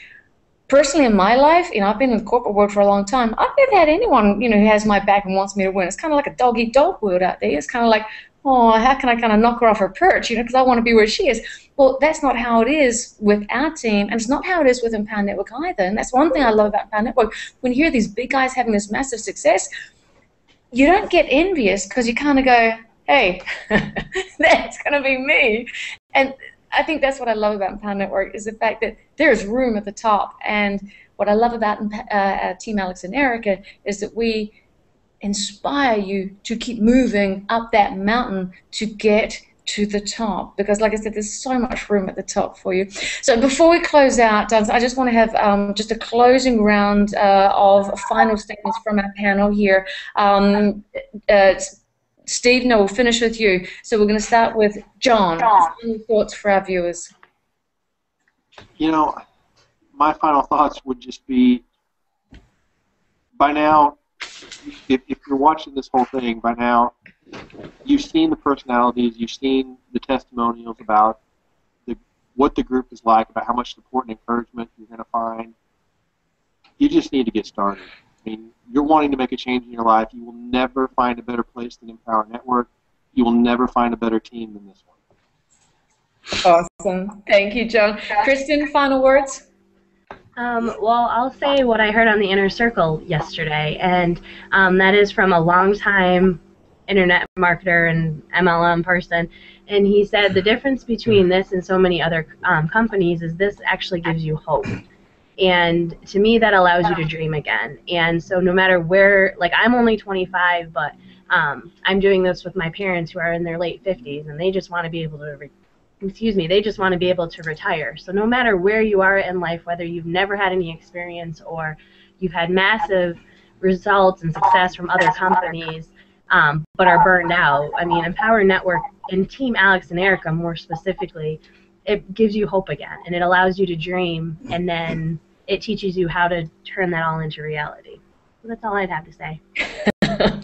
personally in my life, you know, I've been in the corporate world for a long time. I've never had anyone, you know, who has my back and wants me to win. It's kind of like a dog-eat-dog world out there. It's kind of like, oh, how can I kind of knock her off her perch, you know, because I want to be where she is. Well, that's not how it is with our team, and it's not how it is with Empower Network either. And that's one thing I love about Empower Network. When you hear these big guys having this massive success, you don't get envious because you kind of go, hey, that's going to be me. And I think that's what I love about Empower Network is the fact that there's room at the top. And what I love about Team Alex and Erica is that we inspire you to keep moving up that mountain to get to the top, because like I said, there's so much room at the top for you. So before we close out, I just want to have just a closing round of final statements from our panel here. Steve, no, we'll finish with you. So we're going to start with John. Any thoughts for our viewers? You know, my final thoughts would just be, by now, if you're watching this whole thing, by now, you've seen the personalities, you've seen the testimonials about what the group is like, about how much support and encouragement you're going to find. You just need to get started. I mean, you're wanting to make a change in your life. You will never find a better place than Empower Network. You will never find a better team than this one. Awesome. Thank you, John. Kristen, final words? Well, I'll say what I heard on the Inner Circle yesterday, and that is from a longtime internet marketer and MLM person, and he said the difference between this and so many other companies is this actually gives you hope. And to me, that allows you to dream again. And so no matter where, like I'm only 25, but I'm doing this with my parents who are in their late 50s, and they just want to be able to, they just want to be able to retire. So no matter where you are in life, whether you've never had any experience or you've had massive results and success from other companies, but are burned out, I mean, Empower Network and Team Alex and Erica more specifically, it gives you hope again, and it allows you to dream, and then it teaches you how to turn that all into reality. So that's all I'd have to say.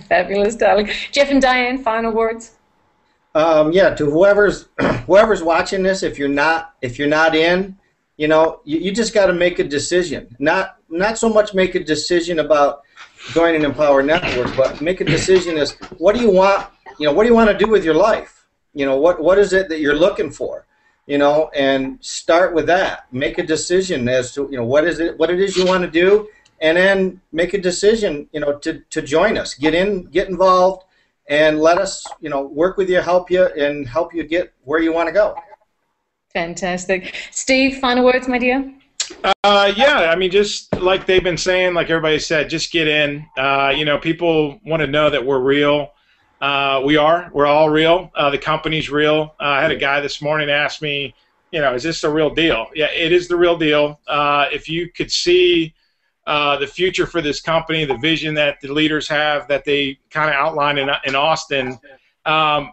Fabulous, darling. Jeff and Diane, final words. Yeah, to whoever's watching this, if you're not in, you know, you just got to make a decision. Not so much make a decision about joining Empower Network, but make a decision as what do you want? You know, what do you want to do with your life? You know, what is it that you're looking for? You know, and start with that. Make a decision as to, you know, what it is you want to do, and then make a decision, you know, to join us. Get involved, and let us, you know, work with you, help you get where you want to go. Fantastic. Steve, final words, my dear? Yeah, I mean, just like they've been saying, like everybody said, just get in. You know, people want to know that we're real. We're all real. The company's real. I had a guy this morning ask me, you know, is this the real deal? Yeah, it is the real deal. If you could see the future for this company, the vision that the leaders have that they kind of outlined in Austin,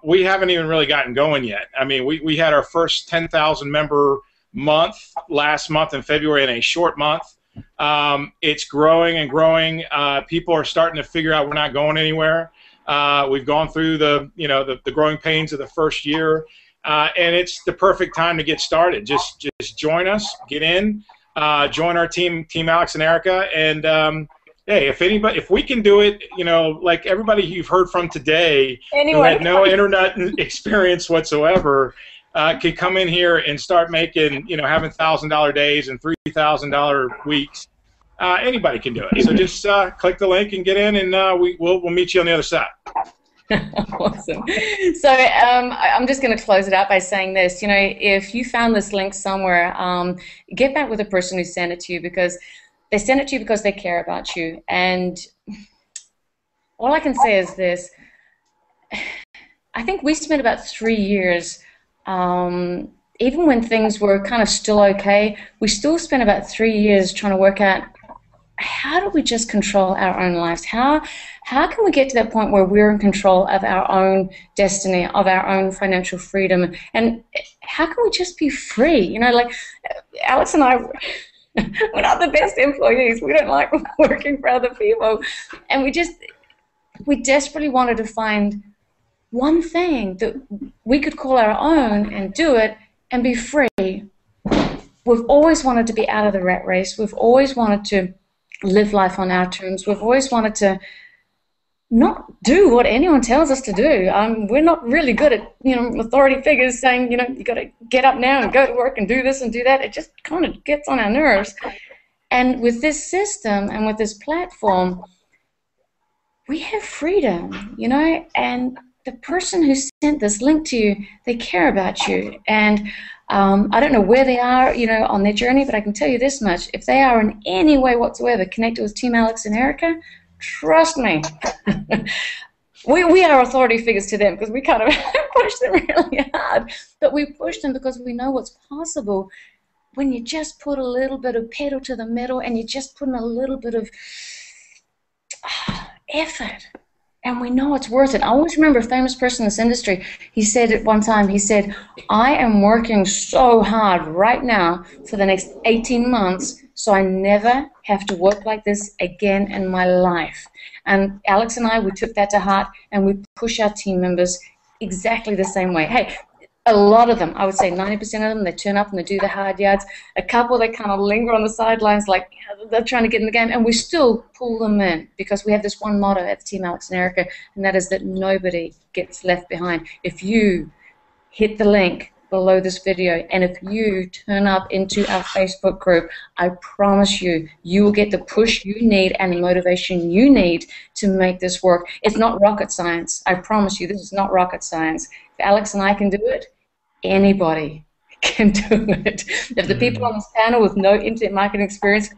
we haven't even really gotten going yet. I mean, we had our first 10,000 member month last month in February, in a short month. It's growing and growing. People are starting to figure out we're not going anywhere. We've gone through the growing pains of the first year, and it's the perfect time to get started. Just join us, get in, join our team Alex and Erica, and hey, if we can do it, you know, like everybody you've heard from today who had no internet experience whatsoever, can come in here and start making, you know, having $1,000 days and $3,000 weeks. Anybody can do it. So just click the link and get in, and we'll meet you on the other side. Awesome. So I'm just going to close it out by saying this. You know, if you found this link somewhere, get back with the person who sent it to you, because they sent it to you because they care about you. And all I can say is this. I think we spent about 3 years, even when things were kind of still okay, we still spent about 3 years trying to work out, how do we just control our own lives? How can we get to that point where we're in control of our own destiny, of our own financial freedom, and how can we just be free? You know, like Alex and I, we're not the best employees. We don't like working for other people, and we desperately wanted to find one thing that we could call our own and do it and be free. We've always wanted to be out of the rat race. We've always wanted to live life on our terms. We've always wanted to not do what anyone tells us to do. We're not really good at, you know, authority figures saying, you know, you got to get up now and go to work and do this and do that. It just kind of gets on our nerves. And with this system and with this platform, we have freedom, you know, and the person who sent this link to you, they care about you. And I don't know where they are, you know, on their journey, but I can tell you this much. If they are in any way whatsoever connected with Team Alex and Erica, trust me, we are authority figures to them because we kind of push them really hard. But we push them because we know what's possible when you just put a little bit of pedal to the metal and you just put in a little bit of effort. And we know it's worth it. I always remember a famous person in this industry. He said at one time, he said, I am working so hard right now for the next 18 months so I never have to work like this again in my life. And Alex and I, we took that to heart and we push our team members exactly the same way. Hey, a lot of them, I would say 90% of them, they turn up and they do the hard yards. A couple, they kind of linger on the sidelines like they're trying to get in the game, and we still pull them in because we have this one motto at Team Alex and Erica, and that is that nobody gets left behind. If you hit the link below this video and if you turn up into our Facebook group, I promise you, you will get the push you need and the motivation you need to make this work. It's not rocket science. I promise you, this is not rocket science. If Alex and I can do it, anybody can do it. If the people on this panel with no internet marketing experience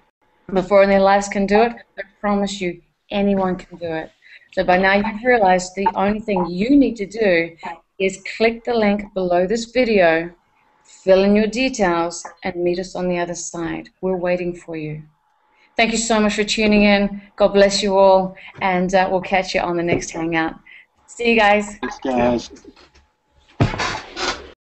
before in their lives can do it, I promise you, anyone can do it. So by now you've realized the only thing you need to do is click the link below this video, fill in your details, and meet us on the other side. We're waiting for you. Thank you so much for tuning in. God bless you all, and we'll catch you on the next Hangout. See you guys. Thanks, guys.